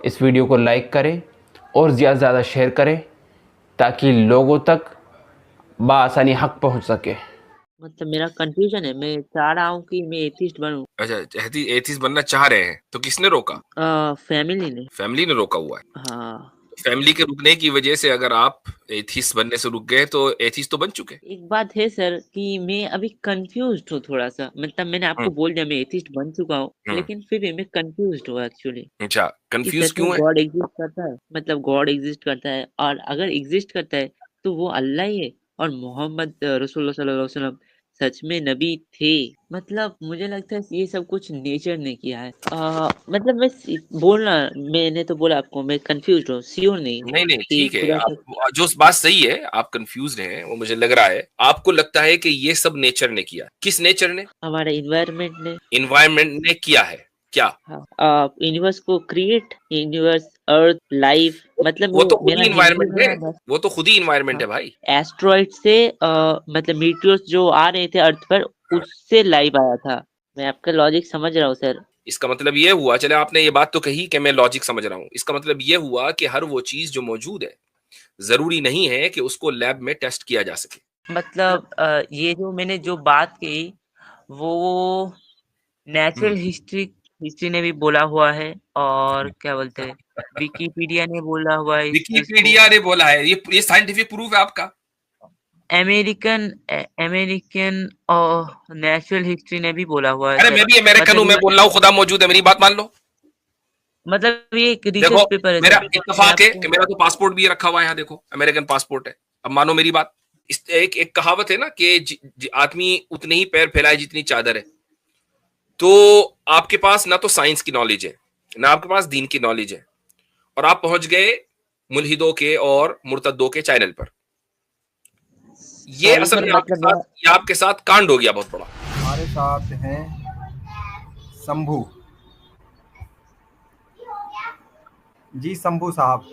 इस वीडियो को लाइक करें और ज़्यादा से ज़्यादा शेयर करें ताकि लोगों तक बआसानी हक पहुंच सके। मतलब मेरा कंफ्यूजन है, मैं चाह रहा हूँ कि मैं एथिस्ट बनूं। अच्छा, एथिस्ट बनना चाह रहे हैं, तो किसने रोका? फैमिली ने। फैमिली ने रोका हुआ है। हाँ। फैमिली के रुकने की वजह से अगर आप एथिस्ट बनने से रुक गए तो एथिस्ट तो बन चुके। एक बात है सर कि मैं अभी कंफ्यूज्ड हूँ थोड़ा सा, मतलब मैंने आपको हम्म, बोल दिया मैं एथिस्ट बन चुका हूँ, हम्म। लेकिन फिर भी मैं कंफ्यूज्ड हूँ एक्चुअली अच्छा, कि कंफ्यूज सच में क्यों है? गॉड एग्जिस्ट करता है, मतलब गॉड एग्जिस्ट करता है, और अगर एग्जिस्ट करता है तो वो अल्लाह ही है, और मोहम्मद रसूलुल्लाह सल्लल्लाहु अलैहि वसल्लम सच में नबी थे। मतलब मुझे लगता है ये सब कुछ नेचर ने किया है। मतलब बोलना, मैंने तो बोला आपको मैं कंफ्यूज हूँ, श्योर नहीं हूँ नहीं, नहीं, कि ठीक है। खुदा सच। आप जो बात सही है, आप कंफ्यूज्ड हैं, वो मुझे लग रहा है। आपको लगता है कि ये सब नेचर ने किया। किस नेचर ने? हमारे इन्वायरमेंट ने। एनवायरनमेंट ने किया है। क्या? हाँ, यूनिवर्स को क्रिएट, यूनिवर्स, अर्थ, लाइफ, मतलब वो तो खुद मेरा ही हिंदी एनवायरनमेंट में है। ना बस। वो तो खुद ही एनवायरनमेंट हाँ, है भाई। एस्ट्रॉइड से मतलब मीटियोर्स जो आ रहे थे अर्थ पर, हाँ, उससे लाइव आया था। मैं आपका लॉजिक समझ रहा हूँ सर। इसका मतलब ये हुआ, चले आपने ये बात तो कही कि मैं लॉजिक समझ रहा हूँ। इसका मतलब ये हुआ कि हर वो चीज जो मौजूद है, जरूरी नहीं है कि उसको लैब में टेस्ट किया जा सके। मतलब ये जो मैंने जो बात की वो नेचुरल हम्म। हिस्ट्री हिस्ट्री ने भी बोला हुआ है, और क्या बोलते हैं, विकिपीडिया ने बोला हुआ है इस चीज को। विकिपीडिया ने बोला है, ये साइंटिफिक प्रूफ है आपका? अमेरिकन अमेरिकन और नेचुरल हिस्ट्री ने भी बोला हुआ है अरे मैं सर। भी अमेरिकन हूं, मतलब मैं बोल रहा हूँ खुदा मौजूद है, मेरी बात मान लो। ये एक देखो, रिसर्च पेपर है मेरा सर। मैं इत्तेफाक है आपको। कि मेरा तो पासपोर्ट भी रखा हुआ है यहाँ, देखो अमेरिकन पासपोर्ट है। अब मानो मेरी बात। एक एक कहावत है ना कि आदमी उतने ही पैर फैलाए जितनी चादर है। तो आपके पास ना तो साइंस की नॉलेज है, ना आपके पास दीन की नॉलेज है, और आप पहुंच गए मुल्हिदों के और मुर्तद्दों के चैनल पर। ये सॉरी असल सर, में आपके मतलब मैं। साथ, ये आपके साथ कांड हो गया बहुत बड़ा। हमारे साथ हैं शंभू जी। शंभू साहब,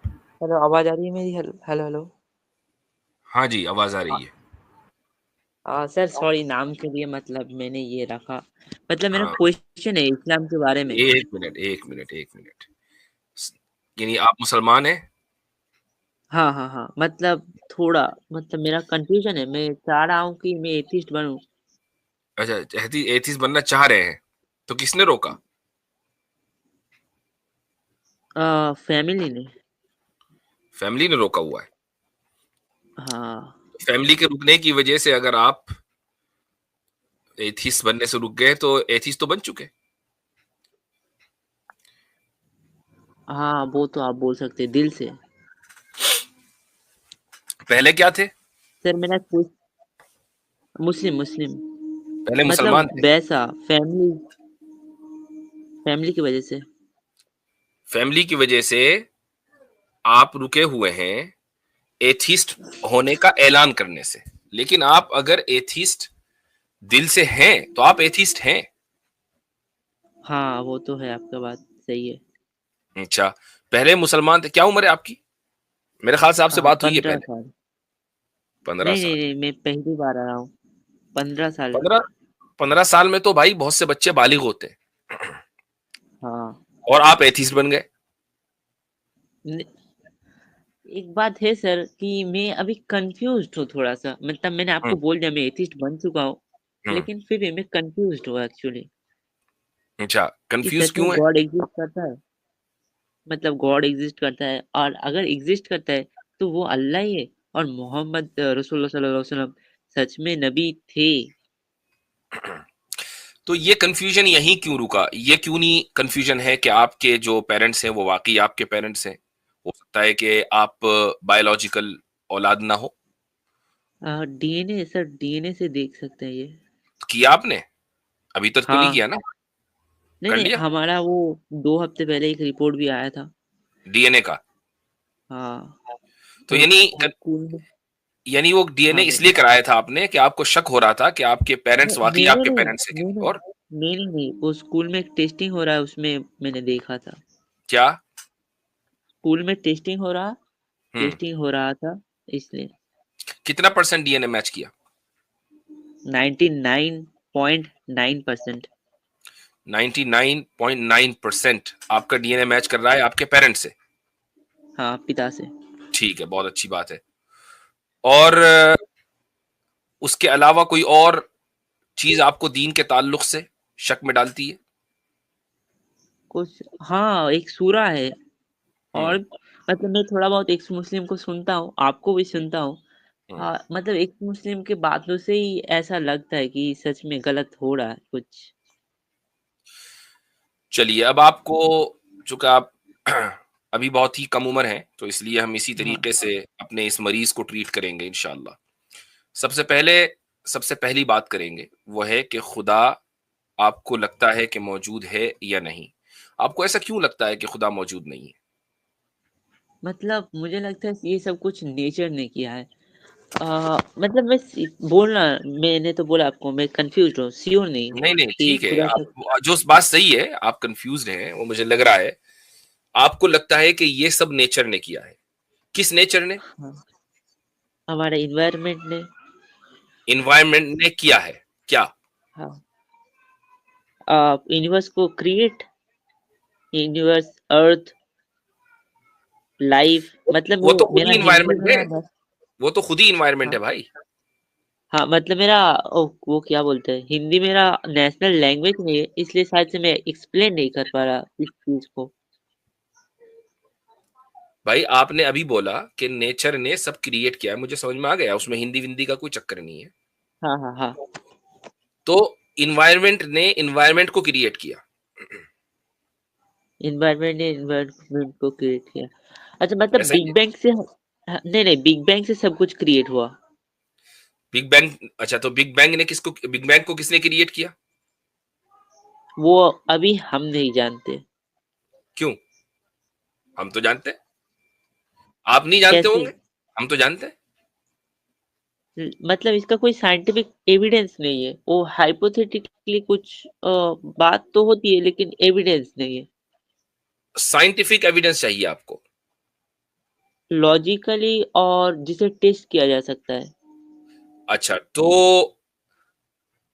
हेलो, आवाज आ रही है मेरी? Hello hello hello. हाँ जी, आवाज आ रही है। सर सॉरी, नाम के लिए मतलब मैंने ये रखा। मतलब मेरा हाँ, क्वेश्चन है इस्लाम के बारे में। एक मिनट, एक मिनट, एक मिनट। यानी आप मुसलमान हैं? हाँ हाँ हाँ, मतलब थोड़ा, मतलब मेरा कंफ्यूजन है, मैं चाह रहा हूँ कि मैं एथिस्ट बनूं। अच्छा, एथिस्ट बनना चाह रहे हैं, तो किसने रोका? फैमिली ने। फैमिली ने रोका हुआ है। हाँ। फैमिली के रुकने की वजह से अगर आप एथिस्ट बनने से रुक गए तो एथिस्ट तो बन चुके। हाँ, वो तो आप बोल सकते हैं दिल से। पहले क्या थे? सर मेरा कुछ मुस्लिम मुस्लिम, पहले मतलब मुसलमान थे। वैसा फैमिली, फैमिली की वजह से। फैमिली की वजह से आप रुके हुए हैं एथिस्ट होने का ऐलान करने से। लेकिन आप अगर एथिस्ट दिल से हैं तो आप एथिस्ट हैं। हाँ, वो तो है, आपका बात सही है। अच्छा, पहले मुसलमान थे। क्या उम्र है आपकी? मेरे ख्याल से आपसे बात हुई है 15 पहले। साल। 15 नहीं नहीं साल नहीं, मैं पहली बार आ रहा हूँ। 15 साल। 15 साल में तो भाई बहुत से बच्चे बालिग होते हैं, हाँ। और आप एथिस्ट बन गए। न- एक बात है सर कि मैं अभी कंफ्यूज्ड हूँ थोड़ा सा, मतलब मैंने हम्म, आपको बोल दिया मैं एथिस्ट बन चुका हूँ, हम्म। लेकिन फिर भी मैं कंफ्यूज्ड हूँ एक्चुअली अच्छा, कि कंफ्यूज सच में क्यों है? गॉड एग्जिस्ट करता है, मतलब गॉड एग्जिस्ट करता है, और अगर एग्जिस्ट करता है तो वो अल्लाह ही है, और मोहम्मद रसूलुल्लाह सल्लल्लाहु अलैहि वसल्लम सच में नबी थे। तो ये कंफ्यूजन यहीं क्यों रुका? ये क्यों नहीं कंफ्यूजन है कि आपके जो पेरेंट्स हैं वो वाकई आपके पेरेंट्स हैं? हो सकता है कि आप बायोलॉजिकल औलाद ना हो। डीएनए सर, डीएनए से देख सकते हैं ये। किया आपने? अभी तक तो नहीं हाँ। किया ना? नहीं कर नहीं, लिया हमारा वो 2 हफ्ते पहले एक रिपोर्ट भी आया था। डीएनए का? हाँ। तो वो यानी वो स्कूल में। यानी वो डीएनए हाँ इसलिए बोलिए। कराया था आपने कि आपको शक हो रहा था कि आपके पेरेंट्स नहीं वाकई मैंने आपके नहीं पेरेंट्स हैं कि नहीं नहीं। नहीं और नहीं नहीं नहीं, वो स्कूल में एक टेस्टिंग हो रहा है, उसमें मैंने देखा था। क्या? स्कूल में हम्म। टेस्टिंग हो रहा था, इसलिए। कितना परसेंट डीएनए मैच किया? 99.9%। 99.9% आपका डीएनए मैच कर रहा है आपके पेरेंट्स से। हाँ, पिता से। ठीक है, बहुत अच्छी बात है। और उसके अलावा कोई और चीज आपको दीन के ताल्लुक से शक में डालती है? कुछ हाँ, एक सूरा है हम्म, और मतलब मैं थोड़ा बहुत एक्स मुस्लिम को सुनता हूँ, आपको भी सुनता हूँ। हम्म। हाँ, मतलब एक्स मुस्लिम के बातों से ही ऐसा लगता है कि सच में गलत हो रहा है कुछ। चलिए, अब आपको, चूंकि आप अभी बहुत ही कम उम्र हैं, तो इसलिए हम इसी हाँ, तरीके से अपने इस मरीज को ट्रीट करेंगे इंशाल्लाह। सबसे पहले, सबसे पहली बात करेंगे वो है कि खुदा आपको लगता है कि मौजूद है या नहीं? आपको ऐसा क्यों लगता है कि खुदा मौजूद नहीं है? मतलब मुझे लगता है ये सब कुछ नेचर ने किया है। मतलब बोलना, मैंने तो बोला आपको मैं कंफ्यूज हूँ, श्योर नहीं हूँ नहीं, नहीं, कि ठीक है। खुदा का। आप जो बात सही है, आप कंफ्यूज्ड हैं, वो मुझे लग रहा है। आपको लगता है कि ये सब नेचर ने किया है। किस नेचर ने? हाँ, हमारे इन्वायरमेंट ने। एनवायरनमेंट ने किया है क्या? हाँ, यूनिवर्स को क्रिएट, यूनिवर्स, अर्थ, लाइफ, मतलब वो तो खुद मेरा ही हिंदी इन्वायरमेंट है। में ना। वो तो खुद ही इन्वायरमेंट हाँ, है भाई। हाँ, मतलब मेरा वो क्या बोलते हैं, हिंदी मेरा नेशनल लैंग्वेज नहीं है, इसलिए शायद से मैं एक्सप्लेन नहीं कर पा रहा इस चीज को। भाई, आपने अभी बोला कि नेचर ने सब क्रिएट किया है, मुझे समझ में आ गया, उसमें हिंदी विंदी का कोई चक्कर नहीं है। हाँ, हाँ, हाँ। तो इन्वायरमेंट ने इन्वायरमेंट को क्रिएट किया। इन्वायरमेंट ने इन्वायरमेंट को क्रिएट किया। अच्छा, मतलब ऐसा ही बिग है। बैंग से नहीं, नहीं, बिग बैंग से सब कुछ क्रिएट हुआ। बिग बैंग, अच्छा, तो बिग बैंग को किसने क्रिएट किया? वो अभी हम नहीं जानते। क्यों? हम तो जानते हैं। आप नहीं जानते कैसे? होंगे, हम तो जानते हैं। मतलब इसका कोई साइंटिफिक एविडेंस नहीं है, वो हाइपोथेटिकली कुछ बात तो होती है लेकिन एविडेंस नहीं है। साइंटिफिक एविडेंस चाहिए आपको? लॉजिकली और जिसे टेस्ट किया जा सकता है। अच्छा, तो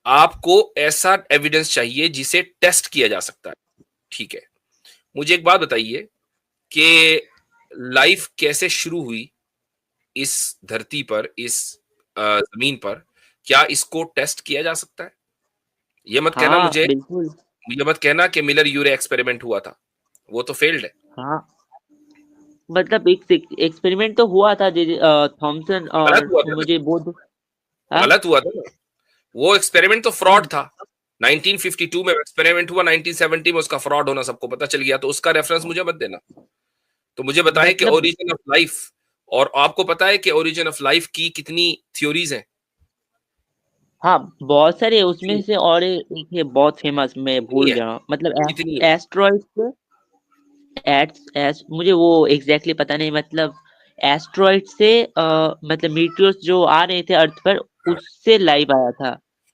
आपको ऐसा एविडेंस चाहिए जिसे टेस्ट किया जा सकता है। ठीक है। मुझे एक बात बताइए कि लाइफ कैसे शुरू हुई इस धरती पर, इस जमीन पर? क्या इसको टेस्ट किया जा सकता है? ये मत कहना हाँ, मुझे, बिल्कुल। ये मत कहना कि मिलर यूरे एक्सपेरिमेंट हुआ था, वो तो फेल्ड है। हाँ, मतलब एक एक्सपेरिमेंट तो हुआ था थॉमसन गलत और हुआ था ना, मुझे बोध। हाँ, गलत हुआ था ना। वो एक्सपेरिमेंट तो फ्रॉड हाँ, था। 1952 में एक्सपेरिमेंट हुआ, 1970 में उसका फ्रॉड होना सबको पता चल गया, तो उसका रेफरेंस मुझे मत देना। तो मुझे बताएं कि मतलब ओरिजिन ऑफ लाइफ, और आपको पता है कि ओरिजिन ऑफ लाइफ की कितनी थ्योरीज हैं? हाँ, बहुत सारे कितनी उसमें से, और एक है बहुत फेमस, मैं कितनी भूल है? गया हूँ। मतलब कितनी है? एस्ट्रॉइड से, एस मुझे वो एग्जैक्टली पता नहीं, मतलब एस्ट्रॉइड से मतलब मीटियोर्स जो आ रहे थे अर्थ पर, हाँ, उससे लाइव आया था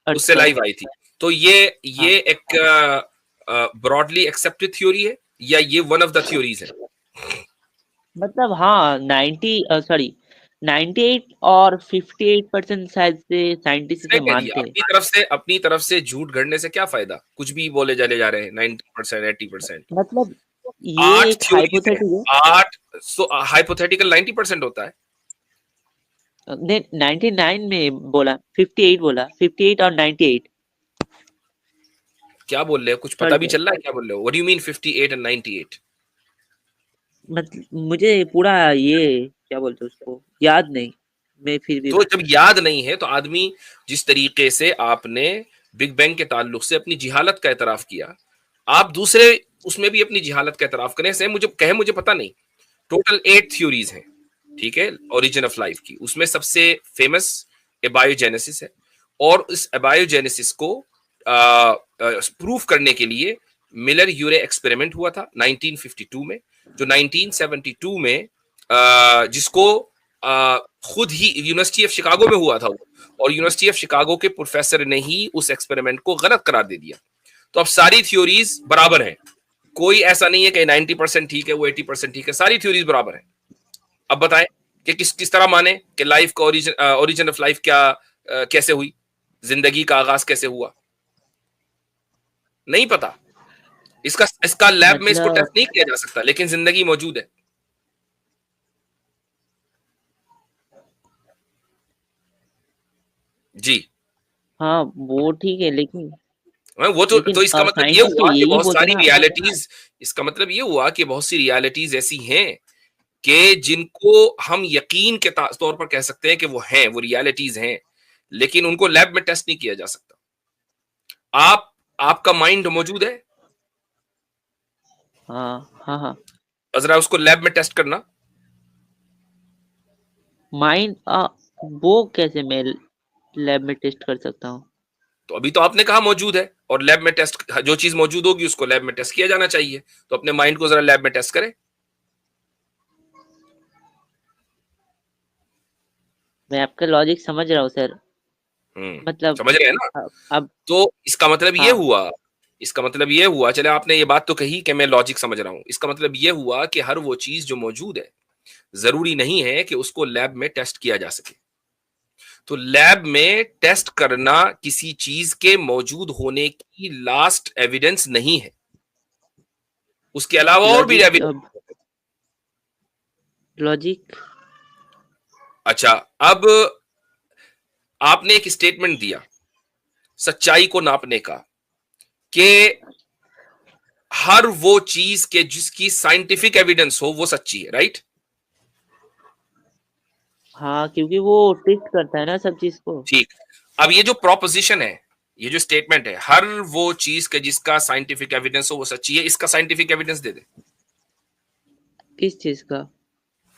अर्थ उससे पर। लाइव आई थी। तो ये हाँ, एक ब्रॉडली एक्सेप्टेड थ्योरी है, या ये वन ऑफ द थ्योरीज है? मतलब हाँ, 98 और 58% शायद से साइंटिस्ट किसने से कह दिया? मानते हैं। अपनी तरफ से झूठ गढ़ने से क्या फायदा? कुछ भी बोले चले जा रहे हैं, 90%, 80%। मतलब ये 8 एक थ्योरीज हैं। हाइपोथेटिक है। 8, सो हाइपोथेटिकल 90% होता है। ने 99 में बोला, 58 बोला, 58 और 98। क्या बोल रहे हो? कुछ पता भी सॉरी, चल रहा है क्या बोल रहे हो? What do you mean 58 and 98? मतलब मुझे पूरा ये क्या बोलते हैं उसको याद नहीं, मैं फिर भी। तो जब याद नहीं है, तो आदमी, जिस तरीके से आपने बिग बैंग के ताल्लुक से अपनी जिहालत का एतराफ किया, आप दूसरे उसमें भी अपनी जिहालत का एतराफ करें। से मुझे पता नहीं। टोटल 8 थ्योरीज हैं, ठीक है, ओरिजिन ऑफ लाइफ की। उसमें सबसे फेमस एबायोजेनेसिस है, और इस एबायोजेनेसिस को प्रूफ करने के लिए मिलर यूरे एक्सपेरिमेंट हुआ था 1952 में, जो 1972 में जिसको खुद ही यूनिवर्सिटी ऑफ शिकागो में हुआ था वो, और यूनिवर्सिटी ऑफ शिकागो के प्रोफेसर ने ही उस एक्सपेरिमेंट को गलत करार दे दिया। तो अब सारी थ्योरीज बराबर हैं। कोई ऐसा नहीं है कि 90% ठीक है, वो 80% ठीक है, सारी थ्योरीज बराबर है। अब बताएं कि किस किस तरह माने कि लाइफ का ओरिजिन ऑफ लाइफ क्या, कैसे हुई, जिंदगी का आगाज कैसे हुआ? नहीं पता। इसका इसका लैब में इसको मतलब टेस्ट नहीं किया जा सकता, लेकिन जिंदगी मौजूद है। जी। हाँ वो ठीक है, लेकिन वो तो इसका मतलब ये साइंटिस्ट तो हुआ कि यही बहुत बोलते सारी ना। रियलिटीज, इसका मतलब ये हुआ कि बहुत सी रियलिटीज ऐसी हैं कि जिनको हम यकीन के तौर पर कह सकते हैं कि वो हैं, वो रियलिटीज हैं, लेकिन उनको लैब में टेस्ट नहीं किया जा सकता। आपका माइंड मौजूद है, हाँ हाँ हाँ। जरा उसको लैब में टेस्ट करना। माइंड वो कैसे मैं लैब में टेस्ट कर सकता हूँ? तो अभी तो आपने कहा मौजूद है, और लैब में टेस्ट, जो चीज मौजूद होगी उसको लैब में टेस्ट किया जाना चाहिए। तो अपने माइंड को जरा लैब में टेस्ट करें। मैं आपका लॉजिक समझ रहा हूँ सर। मतलब समझ रहे हैं ना? अब तो इसका मतलब ये हाँ हुआ, इसका मतलब ये हुआ, चले आपने ये बात तो कही कि मैं लॉजिक समझ रहा हूं, इसका मतलब ये हुआ कि हर वो चीज जो मौजूद है जरूरी नहीं है कि उसको लैब में टेस्ट किया जा सके। तो लैब में टेस्ट करना किसी चीज के मौजूद होने की लास्ट एविडेंस नहीं है, उसके अलावा और भी लॉजिक, एविडेंस। लॉजिक अच्छा, अब आपने एक स्टेटमेंट दिया सच्चाई को नापने का कि हर वो चीज के जिसकी साइंटिफिक एविडेंस हो वो सच्ची है, राइट? हाँ, क्योंकि वो टेस्ट करता है ना सब चीज को। ठीक। अब ये जो प्रोपोजिशन है, ये जो स्टेटमेंट है, हर वो चीज के जिसका साइंटिफिक एविडेंस हो वो सच्ची है, इसका साइंटिफिक एविडेंस दे दे। किस चीज का?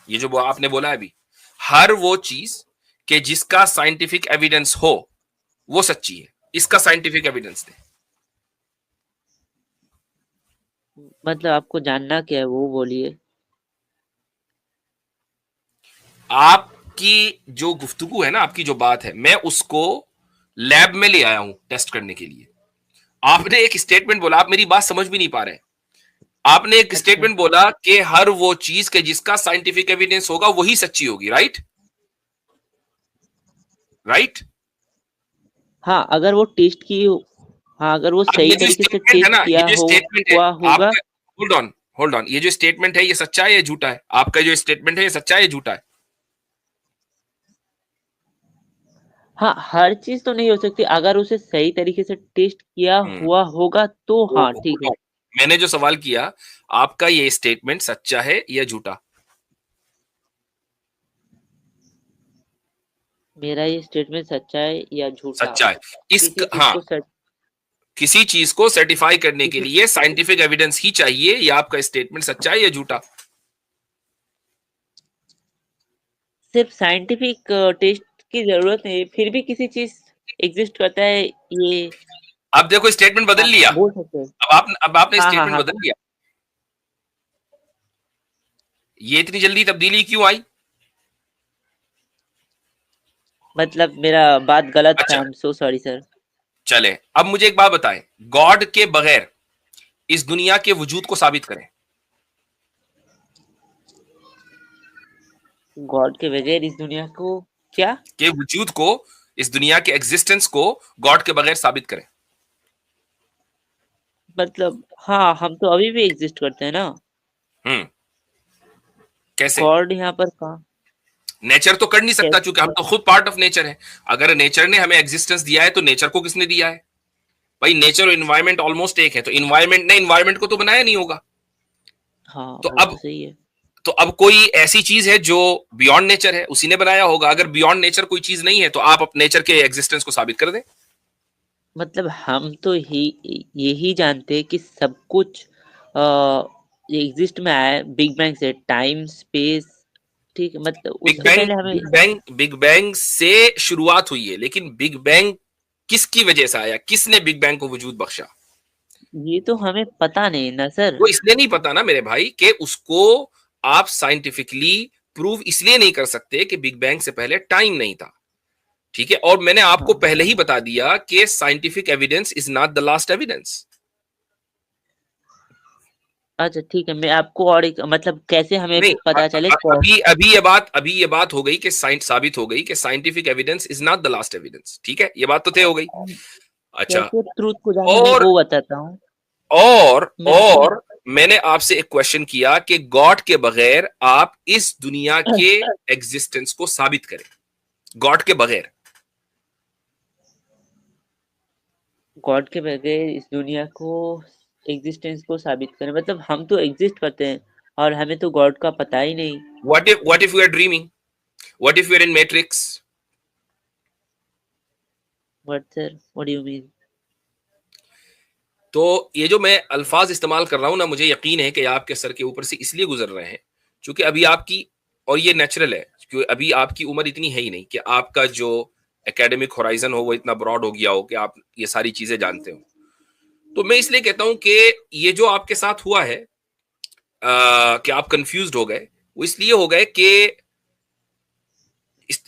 ये जो वो आपने बोला है अभी, हर वो चीज के जिसका साइंटिफिक एविडेंस हो वो सच्ची है, इसका साइंटिफिक एविडेंस दे। मतलब आपको जानना क्या है वो बोलिए। आपकी जो गुफ्तगू है ना, आपकी जो बात है, मैं उसको लैब में ले आया हूं टेस्ट करने के लिए। आपने एक स्टेटमेंट बोला, आप मेरी बात समझ भी नहीं पा रहे। आपने एक अच्छा स्टेटमेंट बोला कि हर वो चीज के जिसका साइंटिफिक एविडेंस होगा वही सच्ची होगी, राइट? राइट। हाँ, अगर वो टेस्ट की हाँ, अगर वो अब सही ये जो तरीके से स्टेटमेंट है टेस्ट ना, ये किया जो हो स्टेटमेंट है हुआ होगा। आपका, होल्ड ऑन, होल्ड ऑन, ये जो स्टेटमेंट है ये सच्चा है या झूठा है? आपका जो स्टेटमेंट है ये सच्चा है या झूठा है? हाँ, हर चीज तो नहीं हो सकती, अगर उसे सही तरीके से टेस्ट किया हम्म, हुआ होगा तो हाँ ठीक hold है। on। मैंने जो सवाल किया, आपका ये स्टेटमेंट सच्चा है या झूठा? मेरा ये स्टेटमेंट सच्चा है या झूठा? सच्चा है। इस किसी चीज हाँ, को सच किसी चीज को सर्टिफाई करने के किसी लिए साइंटिफिक एविडेंस ही चाहिए, या आपका स्टेटमेंट सच्चा है या झूठा? सिर्फ साइंटिफिक टेस्ट की जरूरत नहीं, फिर भी किसी चीज एग्जिस्ट करता है, ये अब देखो स्टेटमेंट बदल आप लिया। बोल सकते हैं। अब आपने हाँ हाँ स्टेटमेंट हाँ। बदल लिया। ये इतनी जल्दी तब्दीली क्यों आई? मतलब मेरा बात गलत था, अच्छा, I am so sorry sir. चले अब मुझे एक बात बताएं, गॉड के बगैर इस दुनिया के वजूद को साबित करें। गॉड के बगैर इस दुनिया को क्या? के वजूद को, इस दुनिया के एग्जिस्टेंस को गॉड के बगैर साबित करें। मतलब हाँ, हम तो अभी भी एग्जिस्ट करते हैं ना। हम्म, कैसे? गॉड यहाँ पर कहाँ? नेचर तो कर नहीं सकता, कैसे? क्योंकि हम तो खुद पार्ट ऑफ नेचर है। अगर नेचर ने हमें एग्जिस्टेंस दिया है तो नेचर को किसने दिया है? भाई नेचर और इन्वायरमेंट ऑलमोस्ट एक है, तो इन्वायरमेंट ने इन्वायरमेंट को तो बनाया नहीं होगा। हाँ तो वो तो अब सही है। तो अब कोई ऐसी चीज है जो बियॉन्ड नेचर है, उसी ने बनाया होगा। अगर बियॉन्ड नेचर कोई चीज नहीं है तो आप अपने नेचर के एग्जिस्टेंस को साबित कर दें। मतलब हम तो यही जानते हैं कि सब कुछ एग्जिस्ट में आया है बिग बैंग से, टाइम स्पेस। ठीक है, मतलब बिग उससे बैंग, पहले हमें बिग बैंग से शुरुआत हुई है, लेकिन बिग बैंग किसकी वजह से आया? किसने बिग बैंग को वजूद बख्शा? ये तो हमें पता नहीं ना सर। वो इसलिए नहीं पता ना मेरे भाई कि उसको आप साइंटिफिकली प्रूव इसलिए नहीं कर सकते कि बिग बैंग से पहले टाइम नहीं था। ठीक है, और मैंने आपको हाँ पहले ही बता दिया कि scientific evidence is not the last evidence. अच्छा ठीक है, मैं आपको और एक मतलब कैसे हमें नहीं, पता चले कौन। अभी ये बात हो गई कि साइंस साबित हो गई कि scientific evidence is not the last evidence. ठीक है, ये बात तो तय हो गई। अच्छा, कैसे ट्रूथ को जाने मैं और वो बताता हूँ। मैं और मैंने आपसे एक क्वेश्चन किया कि गॉड के बगैर आप इस दुनिया के एग्जिस्टेंस को साबित करें, गॉड के बगैर। गॉड के बगैर इस दुनिया को एग्जिस्टेंस को साबित करें, मतलब हम तो एग्जिस्ट करते हैं और हमें तो गॉड का पता ही नहीं। What if we are dreaming, what if we are in matrix? What sir, what do you mean? तो ये जो मैं अल्फाज इस्तेमाल कर रहा हूं ना, मुझे यकीन है कि आपके सर के ऊपर से इसलिए गुजर रहे हैं क्योंकि अभी आपकी, और ये नेचुरल है क्योंकि अभी आपकी उम्र इतनी है ही नहीं कि आपका जो एकेडमिक होराइजन हो वो इतना ब्रॉड हो गया हो कि आप ये सारी चीजें जानते हो। तो मैं इसलिए कहता हूं कि ये जो आपके साथ हुआ है कि आप कंफ्यूज्ड हो गए, वो इसलिए हो गए कि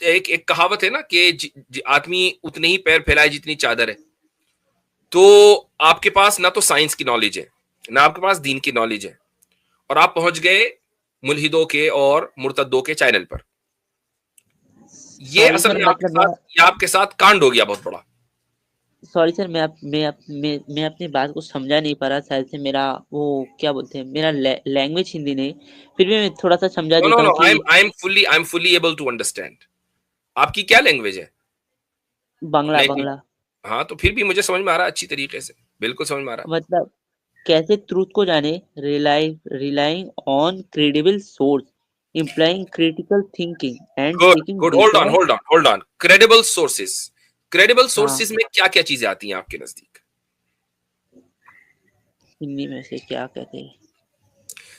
एक कहावत है ना कि आदमी उतने ही पैर फैलाए जितनी चादर है। तो आपके पास ना तो साइंस की नॉलेज है, ना आपके पास दीन की नॉलेज है, और आप पहुंच गए मुल्हिदों के और मुर्तद्दों के चैनल पर। ये सॉरी असल सर, में मतलब आपके साथ कांड हो गया बहुत बड़ा। सॉरी सर, मैं अपनी बात को समझा नहीं पा रहा, शायद से मेरा वो क्या बोलते हैं, मेरा लैंग्वेज हिंदी नहीं, फिर भी मैं थोड़ा सा समझा नो नो देता नो, हूँ कि I am fully able to understand. आपकी क्या लैंग्वेज है? बंगला नहीं, बंगला हाँ, तो फिर भी मुझे समझ में आ रहा है अच्छी तरीके से, बिल्कुल समझ में आ रहा मतलब कैसे ट्रूथ को जाने, relying on credible source, implying critical thinking and है। Good seeking good, data. Hold on. Credible sources, credible हाँ, सोर्सेस में क्या क्या चीजें आती हैं आपके नजदीक? हिंदी में से क्या कहते हैं,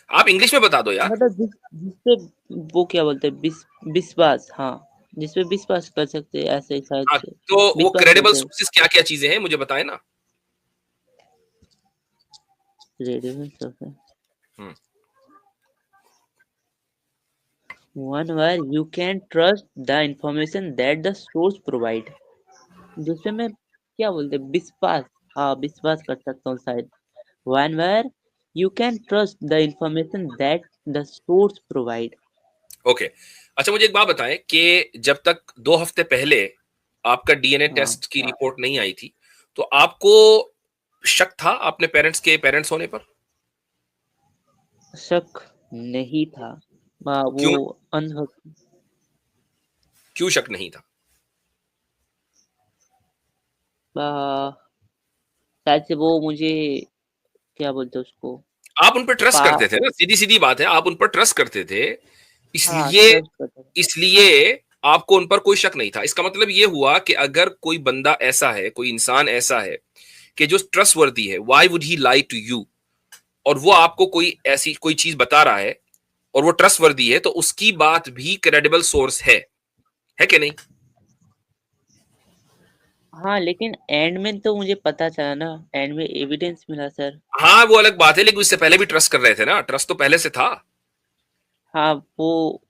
आप इंग्लिश में बता दो यार। मतलब जिससे वो क्या बोलते हैं, विश्वास, हाँ, जिसपे विश्वास कर सकते हैं, ऐसे शायद हाँ, से तो वो विश्वास क्रेडिबल बोलते हैं। सोर्सेस क्या क्या चीजें हैं मुझे बताएं ना। क्रेडिबल सोर्स है हम्म, one where you can trust the information that the source provide, जिसपे मैं क्या बोलते हैं, विश्वास, हाँ, विश्वास कर सकता हूँ शायद। one where you can trust the information that the source provide। Okay. अच्छा, मुझे एक बात बताएं कि जब तक 2 हफ्ते पहले आपका डीएनए हाँ, टेस्ट की रिपोर्ट नहीं आई थी, तो आपको शक था अपने पेरेंट्स के पेरेंट्स होने पर? शक नहीं था। वो क्यों? अंधभक्त, क्यों शक नहीं था? शायद से वो मुझे क्या बोलते हैं उसको, आप उन पर ट्रस्ट पा करते थे ना, सीधी सीधी बात है, आप उन पर ट्रस्ट करते थे, हाँ, इसलिए ट्रस्ट करता था। इसलिए आपको उन पर कोई शक नहीं था। इसका मतलब ये हुआ कि अगर कोई बंदा ऐसा है, कोई इंसान ऐसा है कि जो ट्रस्टवर्दी है, why would he lie to you? और वो आपको कोई ऐसी कोई चीज बता रहा है और वो ट्रस्टवर्दी है, तो उसकी बात भी क्रेडिबल सोर्स है कि नहीं? हाँ, लेकिन एंड में तो मुझे पता चला ना, एंड में एविडेंस मिला सर। हाँ, वो अलग बात है, लेकिन उससे पहले भी ट्रस्ट कर रहे थे ना, ट्रस्ट तो पहले से था। हाँ, वो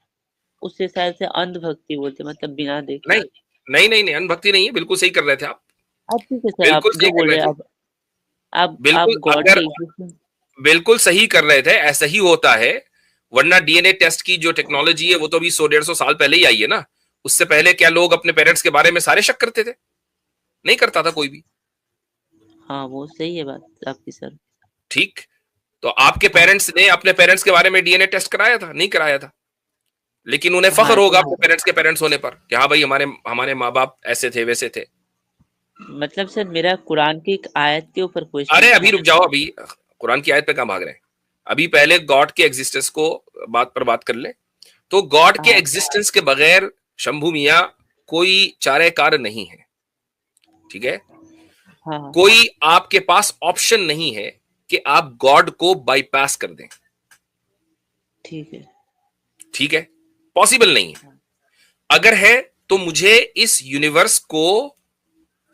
उससे शायद से अंधभक्ति बोलते, मतलब बिना देखे। नहीं नहीं नहीं नहीं, अनभक्ति नहीं है, बिल्कुल सही कर रहे थे आप, अब ठीक है सर, आप बिल्कुल सही जो कर बोल रहे रहे हैं, थे, आप बिल्कुल। गॉड अगर के एग्जिस्टेंस। बिल्कुल सही कर रहे थे, ऐसा ही होता है, वरना डीएनए टेस्ट की जो टेक्नोलॉजी है वो तो अभी 100-150 साल पहले ही आई है ना। उससे पहले क्या लोग अपने पेरेंट्स के बारे में सारे शक करते थे? नहीं करता था कोई भी। हाँ, वो सही है बात आपकी सर। ठीक, तो आपके हाँ, पेरेंट्स ने अपने पेरेंट्स के बारे में डीएनए टेस्ट कराया था? नहीं कराया था, लेकिन उन्हें हाँ, फख्र ऐसा होगा ही अपने है। पेरेंट्स के पेरेंट्स होने पर कि हाँ भाई, हमारे हमारे माँ बाप ऐसे थे वैसे थे। मतलब सर, मेरा कुरान की एक आयत के ऊपर क्वेश्चन अरे अभी था। रुक जाओ, अभी कुरान की आयत पे कहां भाग रहे हैं? अभी पहले गॉड के एग्जिस्टेंस को बात पर बात कर ले। तो गॉड के हाँ, एग्जिस्टेंस के बगैर शंभू मियां कोई चारे कार नहीं है, ठीक है? हाँ, हाँ, कोई आपके पास ऑप्शन नहीं है कि आप गॉड को बाईपास कर दें, ठीक है। ठीक है? पॉसिबल नहीं है। अगर है तो मुझे इस यूनिवर्स को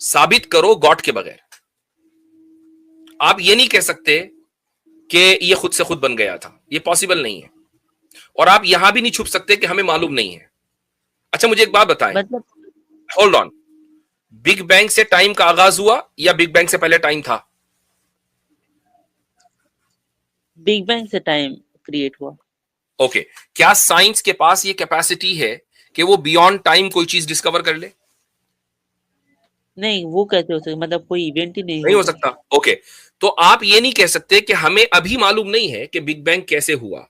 साबित करो गॉड के बगैर। आप ये नहीं कह सकते कि ये खुद से खुद बन गया था, ये पॉसिबल नहीं है। और आप यहां भी नहीं छुप सकते कि हमें मालूम नहीं है। अच्छा, मुझे एक बात बताएं, मतलब होल्ड ऑन, बिग बैंग से टाइम का आगाज हुआ या बिग बैंग से पहले टाइम था? बिग बैंग से टाइम क्रिएट हुआ। ओके, क्या साइंस के पास ये कैपेसिटी है कि वो बियॉन्ड टाइम कोई चीज डिस्कवर कर ले? नहीं, वो कैसे हो सकता, मतलब कोई इवेंट ही नहीं नहीं हो होगा। सकता। ओके, तो आप ये नहीं कह सकते कि हमें अभी मालूम नहीं है कि बिग बैंग कैसे हुआ।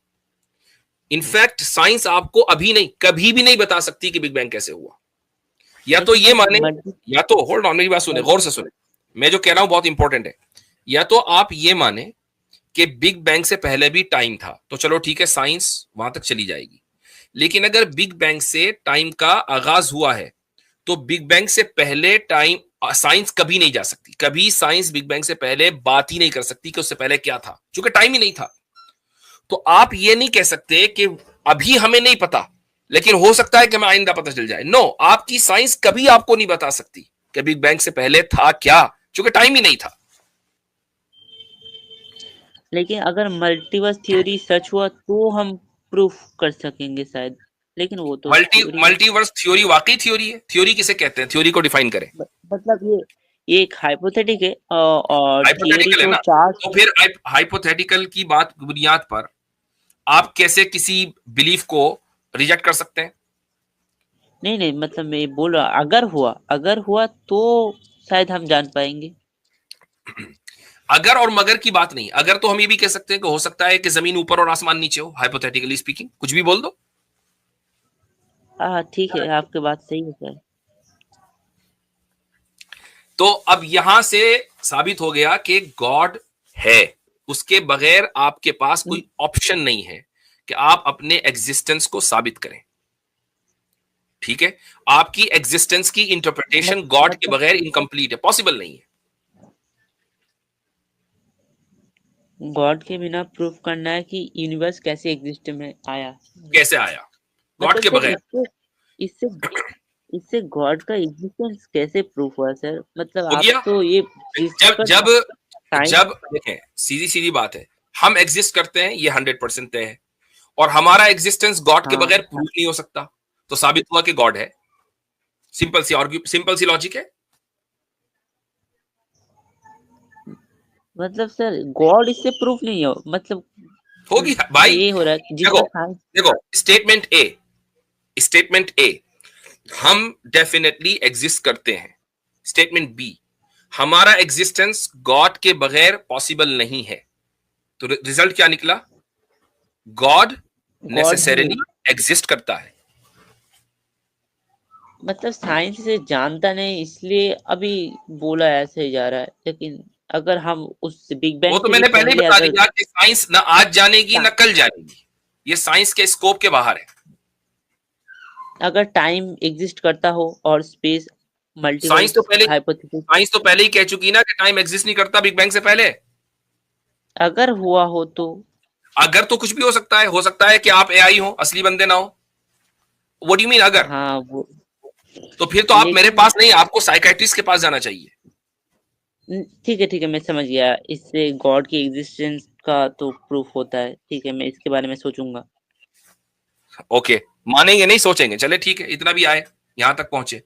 इनफैक्ट साइंस आपको अभी नहीं, कभी भी नहीं बता सकती कि बिग बैंग कैसे हुआ। या तो ये माने, या तो होल्ड ऑन, मेरी बात सुने, गौर से सुने, मैं जो कह रहा हूं बहुत इंपॉर्टेंट है। या तो आप ये माने कि बिग बैंग से पहले भी टाइम था, तो चलो ठीक है, साइंस वहां तक चली जाएगी। लेकिन अगर बिग बैंग से टाइम का आगाज हुआ है, तो बिग बैंग से पहले टाइम साइंस कभी नहीं जा सकती। कभी साइंस बिग बैंग से पहले बात ही नहीं कर सकती कि उससे पहले क्या था, क्योंकि टाइम ही नहीं था। तो आप ये नहीं कह सकते कि अभी हमें नहीं पता, लेकिन हो सकता है कि हमें आइंदा पता चल जाए। नो, आपकी साइंस कभी आपको नहीं बता सकती कि बिग बैंग से पहले था क्या, क्योंकि टाइम ही नहीं था। लेकिन अगर मल्टीवर्स थ्योरी सच हुआ तो हम प्रूफ कर सकेंगे शायद, लेकिन वो तो theory है। मल्टीवर्स थ्योरी वाकई थ्योरी है? थ्योरी किसे कहते हैं? थ्योरी को डिफाइन करें। मतलब ये एक हाइपोथेटिक है और थियरी हाइपोथेटिकल है तो ना, चार। तो फिर हाइपोथेटिकल की बात बुनियाद पर आप कैसे किसी बिलीफ को रिजेक्ट कर सकते हैं? नहीं नहीं, मतलब मैं बोल रहा अगर हुआ तो शायद हम जान पाएंगे। अगर और मगर की बात नहीं। अगर तो हम ये भी कह सकते हैं कि हो सकता है कि जमीन ऊपर और आसमान नीचे हो, हाइपोथेटिकली स्पीकिंग, कुछ भी बोल दो। हाँ ठीक है, आपकी बात सही है सर। तो अब यहां से साबित हो गया कि गॉड है, उसके बगैर आपके पास कोई ऑप्शन नहीं है कि आप अपने एग्जिस्टेंस को साबित करें। ठीक है, आपकी एग्जिस्टेंस की इंटरप्रिटेशन गॉड के बगैर इनकम्प्लीट है, पॉसिबल नहीं है। गॉड के बिना प्रूफ करना है कि यूनिवर्स कैसे एग्जिस्ट में आया, कैसे आया गॉड मतलब के सर बगैर? इससे इससे गॉड का एग्जिस्टेंस कैसे प्रूफ हुआ सर? मतलब हो आप गया। तो ये जब जब साइंस जब देखें, सीधी सीधी बात है, हम एग्जिस्ट करते हैं, ये 100% तय है, और हमारा एग्जिस्टेंस गॉड के हाँ बगैर प्रूफ नहीं हो सकता। तो साबित हुआ कि गॉड है। सिंपल सी लॉजिक है। मतलब सर गॉड इससे प्रूफ नहीं हो, मतलब होगी भाई। ये हो रहा है देखो जिसका साइंस। देखो, स्टेटमेंट ए, हम डेफिनेटली एग्जिस्ट करते हैं। स्टेटमेंट बी, हमारा एग्जिस्टेंस गॉड के बगैर पॉसिबल नहीं है। तो रिजल्ट क्या निकला? गॉड नेसेसरीली एग्जिस्ट करता है। मतलब साइंस से जानता नहीं इसलिए अभी बोला ऐसे ही जा रहा है, लेकिन अगर हम उस बिग वो बैंग तो से भी मैंने पहले ही पहले बता अगर दिया कि साइंस ना आज जानेगी ना कल जानेगी, ये साइंस के स्कोप के बाहर है। अगर टाइम एग्जिस्ट करता हो और स्पेस साइंस मल्टीवर्स हाइपोथेसिस तो पहले ही कह चुकी ना कि टाइम एग्जिस्ट नहीं करता बिग बैंग से पहले। अगर हुआ हो तो अगर तो कुछ भी हो सकता है कि आप एआई हो, असली बंदे ना हो। व्हाट डू यू मीन अगर? हाँ वो, तो फिर तो आप मेरे लेकिन पास नहीं, आपको साइकाइट्रिस्ट के पास जाना चाहिए। ठीक है मैं समझ गया, इससे गॉड की एग्जिस्टेंस का तो प्रूफ होता है। ठीक है, मैं इसके बारे में सोचूंगा। ओके, मानेंगे नहीं सोचेंगे, चले ठीक है, इतना भी आए, यहां तक पहुंचे।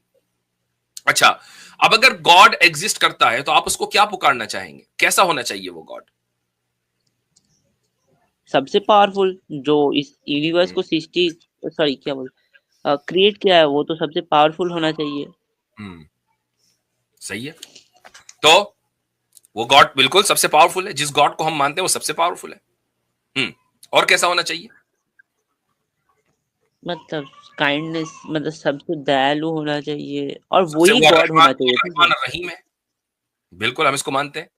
अच्छा, अब अगर गॉड एग्जिस्ट करता है तो आप उसको क्या पुकारना चाहेंगे? कैसा होना चाहिए वो गॉड? सबसे पावरफुल जो इस यूनिवर्स को सृष्टि, सॉरी क्या बोल, क्रिएट किया है, वो तो सबसे पावरफुल होना चाहिए। सही है। तो वो गॉड बिल्कुल सबसे पावरफुल है, जिस गॉड को हम मानते हैं वो सबसे पावरफुल है। और कैसा होना चाहिए? मतलब काइंडनेस, मतलब सबसे दयालु होना चाहिए और सबसे वही वो गॉड होना चाहिए। ठीक है, रहमान रहीम है। बिल्कुल, हम इसको मानते हैं।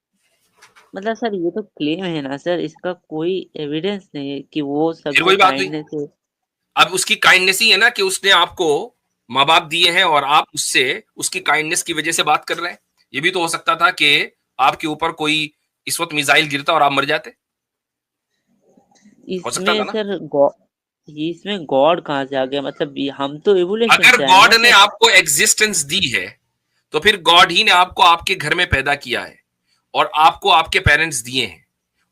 मतलब सर ये तो क्लेम है ना सर, इसका कोई एविडेंस नहीं है कि वो फिर सबसे वही बात हुई, काइंडनेस है। अब उसकी काइंडनेस ही है ना कि उसने आपको माँ बाप दिए हैं और आप उससे उसकी काइंडनेस की वजह से बात कर रहे हैं। ये भी तो हो सकता था कि आपके ऊपर कोई इस वक्त मिसाइल गिरता और आप मर जाते। हो सकता था इसमें ना। सर इसमें गॉड कहाँ से आ गया? मतलब हम तो एवोल्यूशन अगर से आए गॉड ना ने सर। आपको एग्जिस्टेंस दी है, तो फिर गॉड ही ने आपको आपके घर में पैदा किया है और आपको आपके पेरेंट्स दिए हैं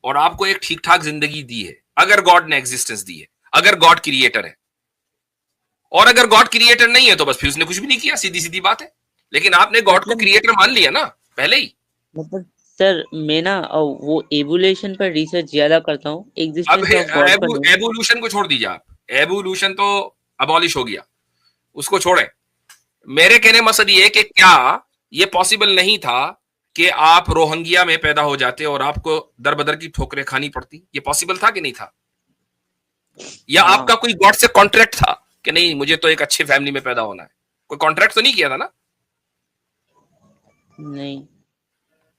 और आपको एक ठीक ठाक जिंदगी दी है। अगर गॉड ने एग्जिस्टेंस दी है, अगर गॉड क्रिएटर है, और अगर गॉड क्रिएटर नहीं है तो बस फिर उसने कुछ भी नहीं किया, सीधी सीधी बात है। लेकिन आपने गॉड को मतलब क्रिएटर मान लिया ना पहले ही। मतलब सर मैं ना वो एवोल्यूशन पर रिसर्च ज्यादा करता हूँ, अब एग्जिस्टेंस ऑफ गॉड पर नहीं। एवोल्यूशन को छोड़ दीजिए आप, एवोल्यूशन तो अबॉलिश हो गया, उसको छोड़े। मेरे कहने मकसद ये है कि क्या ये पॉसिबल नहीं था कि आप रोहिंग्या में पैदा हो जाते और आपको दर बदर की ठोकरें खानी पड़ती? ये पॉसिबल था कि नहीं था? या हाँ आपका कोई गॉड से कॉन्ट्रैक्ट था कि नहीं मुझे तो एक अच्छे फैमिली में पैदा होना है? कोई कॉन्ट्रैक्ट तो नहीं किया था ना? नहीं।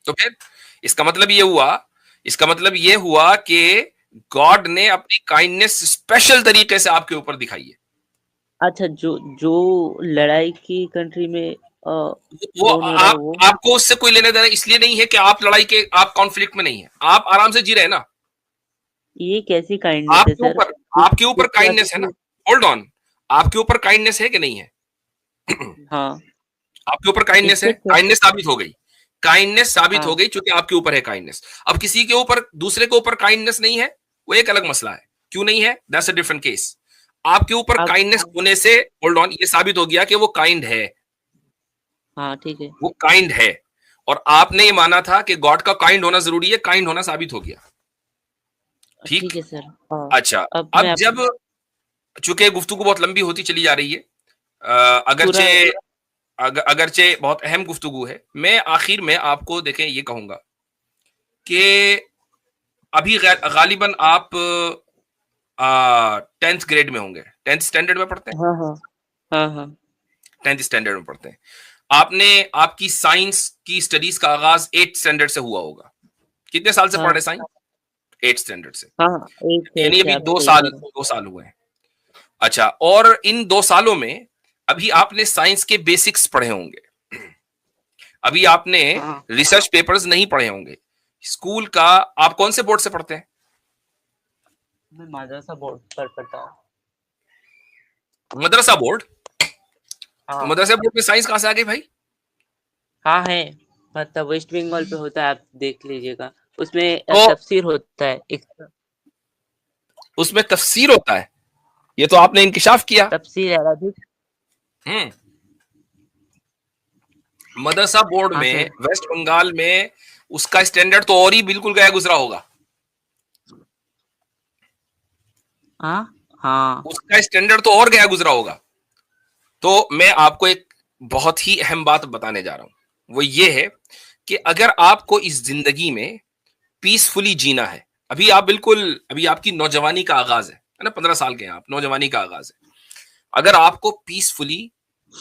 तो फिर इसका मतलब ये हुआ कि गॉड ने अपनी काइंडनेस स्पेशल तरीके से आपके ऊपर दिखाई है। अच्छा, जो जो लड़ाई की कंट्री में वो प्रोन हो रहा है वो आपको उससे कोई लेने देना इसलिए नहीं है कि आप कॉन्फ्लिक्ट में नहीं है, आप आराम से जी रहे हैं ना। ये कैसी काइंडनेस है सर? आपके ऊपर इस तरह काइंडनेस है ना। से- होल्ड ऑन, आपके ऊपर काइंडनेस है कि नहीं है? हाँ, आपके ऊपर काइंडनेस है, इससे क्या? काइंडनेस साबित हो गई, काइंडनेस साबित हाँ, हो गई क्योंकि आपके ऊपर है काइंडनेस। अब किसी के ऊपर, दूसरे के ऊपर काइंडनेस नहीं है, वो एक अलग मसला है। क्यों नहीं है, दैट्स अ डिफरेंट केस। आपके ऊपर अब काइंडनेस होने से, होल्ड ऑन, ये साबित हो गया कि वो काइंड है, हाँ ठीक है। वो काइंड है। और आपने ये माना था कि गॉड का काइंड होना जरूरी है, काइंड होना साबित हो गया। ठीक। ठीक है सर। हाँ, अच्छा, अब अब मैं जब चूंकि गुफ्तगू बहुत लंबी होती चली जा रही है, पूरा अगरचे बहुत अहम गुफ्तगू है, मैं आखिर में आपको देखें ये कहूंगा कि अभी गालिबन आप 10th ग्रेड में होंगे, 10th स्टैंडर्ड में पढ़ते हैं, हाँ हाँ हाँ हाँ 10th स्टैंडर्ड में पढ़ते हैं। आपने आपकी साइंस की स्टडीज का आगाज 8th स्टैंडर्ड से हुआ होगा। कितने साल से हाँ पढ़ रहे साइंस? 8th स्टैंडर्ड से, हाँ, एक से यानी एक से अभी आप दो सही साल बोल रहे 2 साल हुए हैं। अच्छा, और इन 2 सालों में अभी आपने साइंस के बेसिक्स पढ़े होंगे, अभी आपने हैं। हाँ, रिसर्च पेपर्स नहीं पढ़े होंगे। स्कूल का आप कौन से बोर्ड से पढ़ते हैं? मैं मदरसा बोर्ड पर पढ़ता हूँ। मदरसा बोर्ड। तो हाँ मदरसा बोर्ड में साइंस कहां से आ गई भाई? हाँ है, मतलब वेस्ट बंगाल पे होता है, आप देख लीजिएगा। उसमें तो तफसीर होता है एक, उसमें तफसीर होता है, ये तो आपने इंकिशाफ किया। तफसीर अरबिक। हम्म। मदरसा बोर्ड हाँ में सर। वेस्ट बंगाल में उसका स्टैंडर्ड तो और ही बिल्कुल गया गुजरा होगा, हाँ हाँ उसका स्टैंडर्ड तो और गया गुजरा होगा। तो मैं आपको एक बहुत ही अहम बात बताने जा रहा हूं, वो ये है कि अगर आपको इस जिंदगी में पीसफुली जीना है, अभी आपकी नौजवानी का आगाज है ना, 15 साल के हैं आप, नौजवानी का आगाज है। अगर आपको पीसफुली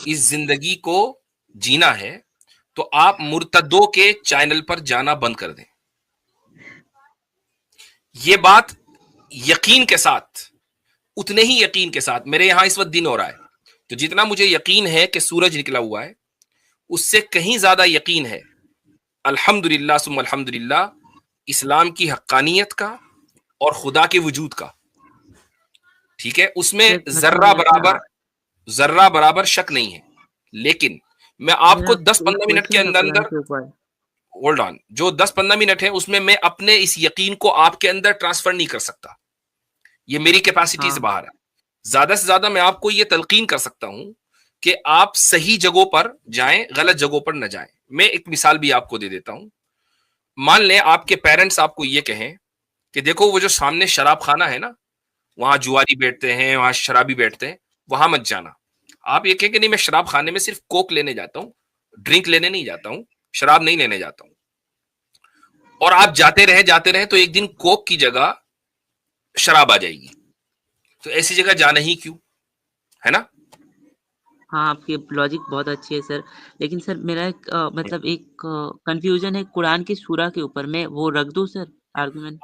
इस जिंदगी को जीना है तो आप मुर्तदों के चैनल पर जाना बंद कर दें। ये बात यकीन के साथ, उतने ही यकीन के साथ, मेरे यहां इस वक्त दिन हो रहा है, तो जितना मुझे यकीन है कि सूरज निकला हुआ है, उससे कहीं ज्यादा यकीन है अल्हम्दुलिल्लाह सुम्मा अल्हम्दुलिल्लाह इस्लाम की हक्कानियत का और खुदा के वजूद का। ठीक है, उसमें सर, मतलब जर्रा बराबर शक नहीं है। लेकिन मैं आपको मेरा एक 10-15 मिनट के क्वेश्चन था अंदर कुरान अंदर, के ऊपर। होल्ड ऑन, जो 10-15 मिनट है उसमें मैं अपने इस यकीन को आपके अंदर ट्रांसफर नहीं कर सकता, ये मेरी कैपेसिटी से हाँ बाहर है। ज्यादा से ज्यादा मैं आपको ये तलकीन कर सकता हूं कि आप सही जगहों पर जाएं, गलत जगहों पर न जाएं। मैं एक मिसाल भी आपको दे देता हूं। मान लें आपके पेरेंट्स आपको ये कहें कि देखो वो जो सामने शराब खाना है ना, वहां जुआरी बैठते हैं, वहां शराबी बैठते हैं, वहां मत जाना। आप ये कहें कि नहीं मैं शराब खाने में सिर्फ कोक लेने जाता हूं, ड्रिंक लेने नहीं जाता हूं, शराब नहीं लेने जाता हूं, और आप जाते रहे तो एक दिन कोक की जगह शराब आ जाएगी, तो ऐसी जगह जाना ही क्यों, है ना? हाँ, आपकी लॉजिक बहुत अच्छी है सर। लेकिन सर मेरा एक मतलब एक कंफ्यूजन है कुरान की सूरा के ऊपर, मैं वो रख दूं सर आर्गुमेंट?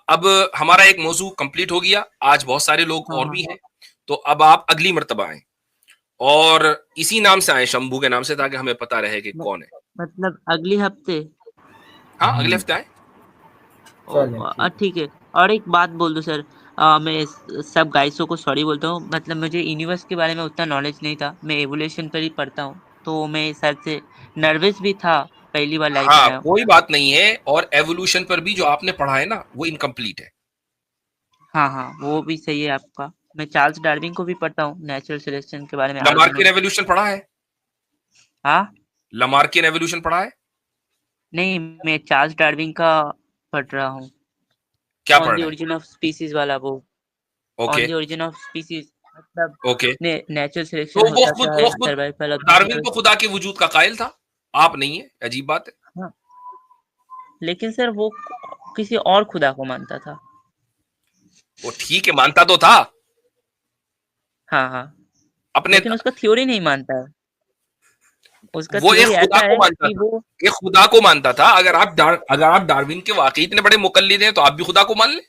अब हमारा एक मौजू कंप्लीट हो गया, आज बहुत सारे लोग हाँ और हाँ भी हैं, तो अब आप अगली मर्तबा आए और इसी नाम से आए, शंभू के नाम से, ताकि हमें पता रहे कि म- कौन है। मतलब अगले हफ्ते? हाँ, अगले हफ्ते आए। ठीक है। और एक बात बोल दूं सर, मैं सब गाइसों को सॉरी बोलता हूँ, मतलब मुझे यूनिवर्स के बारे में उतना नॉलेज नहीं था, मैं एवोल्यूशन पर ही पढ़ता हूँ, तो मैं शायद से नर्वस भी था, पहली बार लाइफ में हाँ, आया हूँ। कोई बात नहीं है, और एवोल्यूशन पर भी जो आपने पढ़ा है ना वो इनकम्प्लीट है। हाँ हाँ, वो भी सही है आपका। मैं चार्ल्स डार्विन को भी पढ़ता हूँ, नेचुरल सिलेक्शन के बारे में लमार्कियन आर्गुमेंट। एवोल्यूशन पढ़ा है? हाँ लमार्कियन एवोल्यूशन पढ़ा है? नहीं, मैं चार्ल्स डार्विन का पढ़ रहा हूँ, क्या ऑन पढ़ द रहे हैं? ओरिजिन ऑफ स्पीसीज वाला वो। Okay. On the origin of species, मतलब ओके, नेचुरल तो सिलेक्शन वो होता खुद क्या वो है, खुद सर्वाइवल ऑफ द डार्विन तो फिटेस्ट। खुदा के वजूद का कायल था, आप नहीं है, अजीब बात है। हाँ लेकिन सर वो किसी और खुदा को मानता था। वो ठीक है, मानता तो था हाँ, हाँ। अपने, लेकिन उसका थ्योरी नहीं मानता है। उसका वो एक थ्योरी खुदा ऐसा को है मानता कि था, वो एक खुदा को मानता था। अगर आप डार्विन के वाकई इतने बड़े मुकल्लिद हैं तो आप भी खुदा को मान ले,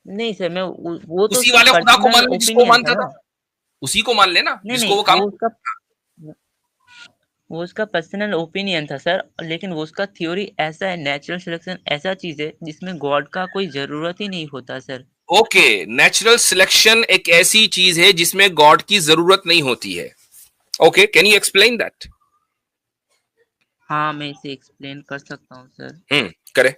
नहीं सर, मैं वो तो उसी उसका वाले खुदा को मान पर्सनल ले जिसको वो ओपिनियन था मानता ना। था, उसी को मान लेना नहीं, जिसको नहीं, वो काम। वो उसका पर्सनल ओपिनियन था सर, लेकिन वो उसका थ्योरी ऐसा है, नेचुरल सिलेक्शन ऐसा चीज है जिसमें गॉड का कोई जरूरत ही नहीं होता सर। ओके, नेचुरल सिलेक्शन एक ऐसी चीज है जिसमें गॉड की जरूरत नहीं होती है। Okay, can you explain that? हाँ, मैं इसे एक्सप्लेन कर सकता हूँ सर। करे।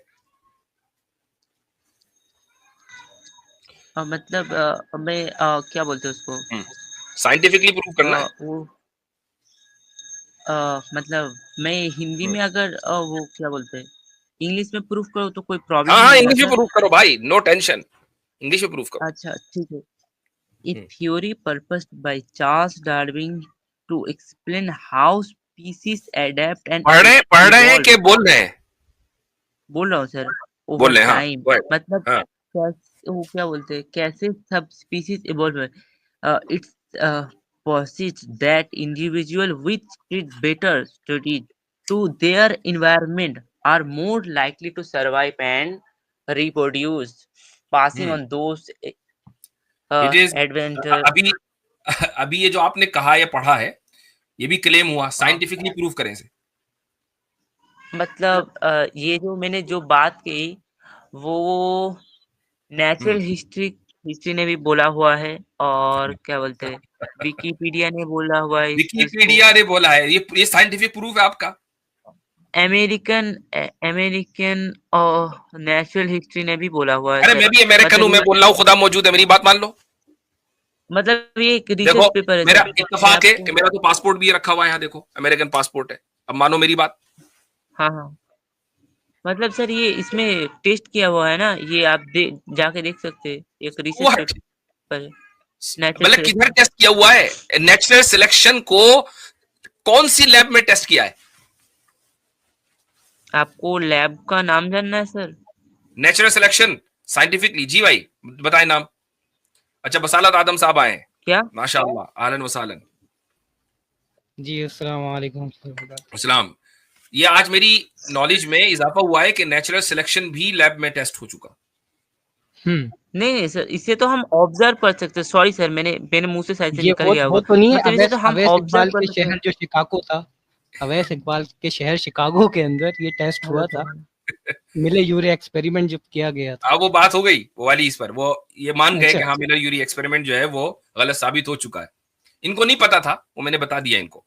मतलब मैं क्या बोलते हैं उसको, साइंटिफिकली प्रूव करना है। वो मतलब मैं हिंदी में अगर वो क्या बोलते हैं, इंग्लिश में प्रूफ करो तो कोई हाँ प्रॉब्लम हाँ, नहीं है ना इंग्लिश में सर? प्रूव करो भाई, नो टेंशन, इंग्लिश में प्रूव करो। अच्छा, ठीक है। A hmm, theory proposed by Charles Darwin to explain how species adapt and पढ़ रहे हैं evolve। कि बोल रहे हैं? बोल रहा हूँ सर। बोल ओवर रहे हैं, हाँ टाइम, go ahead। मतलब हाँ, कैसे, वो क्या बोलते हैं, कैसे सब स्पीसीज इवॉल्व है। It's posits that individual which treat better studied to their environment are more likely to survive and reproduce, passing on those it is adventure। अभी अभी ये जो आपने कहा या पढ़ा है, ये भी क्लेम हुआ, हाँ, साइंटिफिकली प्रूव करें इसे। मतलब ये जो मैंने जो बात की वो नेचुरल हिस्ट्री ने भी बोला हुआ है, और क्या बोलते हैं, विकिपीडिया ने बोला हुआ है इस चीज को। विकिपीडिया ने बोला है, ये साइंटिफिक प्रूफ है आपका? अमेरिकन अमेरिकन और नेचुरल हिस्ट्री ने भी बोला हुआ है अरे मैं सर। भी अमेरिकन हूं, मतलब मैं बोल रहा हूँ खुदा मौजूद है, मेरी बात मान लो। ये एक देखो, रिसर्च पेपर है मेरा सर। मैं इत्तेफाक है कि आपको, मेरा तो पासपोर्ट भी रखा हुआ है यहाँ, देखो अमेरिकन पासपोर्ट है। अब मानो मेरी बात। हाँ, हाँ, मतलब सर ये इसमें टेस्ट किया हुआ है ना, ये आप जाके देख सकते हैं, एक रिसर्च What? पेपर है, नेचुरल मतलब किधर सिलेक्शन। टेस्ट किया हुआ है? नेचुरल सिलेक्शन को कौन सी लैब में टेस्ट किया है? आपको लैब का नाम जानना है सर? नेचुरल सिलेक्शन साइंटिफिकली, जी भाई बताए नाम। अच्छा, बसालत आदम साहब आए हैं, क्या? माशाअल्लाह, ahlan व सहलन। जी अस्सलाम वालेकुम सर। इस्लाम, ये आज मेरी नॉलेज में इजाफा हुआ है कि नेचुरल सिलेक्शन भी लैब में टेस्ट हो चुका। नहीं सर, इसे तो हम ऑब्जर्व कर सकते हैं। सॉरी सर, मैंने मेरे मुंह से शायद से ये निकल गया वो होगा। तो नहीं है, मतलब इसे तो हम अवैस ऑब्जर्व इकबाल कर के सकते हैं। शहर जो शिकागो था, अवैस इकबाल के शहर शिकागो के अंदर ये टेस्ट हुआ था, मिले यूरे एक्सपेरिमेंट जब किया गया था। अब वो बात हो गई वो वाली, इस पर वो ये मान गए अच्छा, कि हाँ मिलर यूरी एक्सपेरिमेंट जो है वो गलत साबित हो चुका है। इनको नहीं पता था, वो मैंने बता दिया इनको।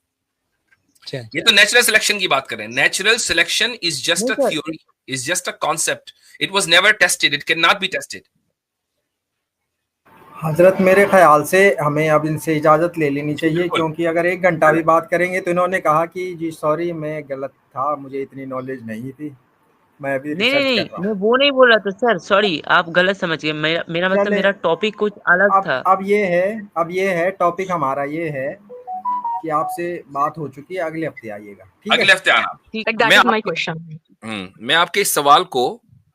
अच्छा, ये तो नेचुरल सिलेक्शन की बात कर रहे हैं। नेचुरल सिलेक्शन इज जस्ट नहीं a sir, theory, is just a concept, it was never tested, it can not be tested. हजरत मेरे ख्याल से हमें अब इनसे इजाज़त ले लेनी चाहिए, बिल्कुल। क्योंकि अगर 1 घंटा भी बात करेंगे तो इन्होंने कहा कि जी सॉरी मैं गलत था, मुझे इतनी नॉलेज नहीं थी, मैं अभी नहीं, नहीं, रिसर्च कर नहीं, रहा मैं हूँ। वो नहीं बोल रहा था सर। सॉरी, आप गलत समझ गए। मेरा मेरा मतलब, चले, मेरा टॉपिक कुछ अलग था। अब ये है टॉपिक हमारा ये है कि आपसे बात हो चुकी है, अगले हफ्ते आइएगा, ठीक है? अगले हफ्ते आना। Like that मैं is my आपके question. मैं आपके इस सवाल को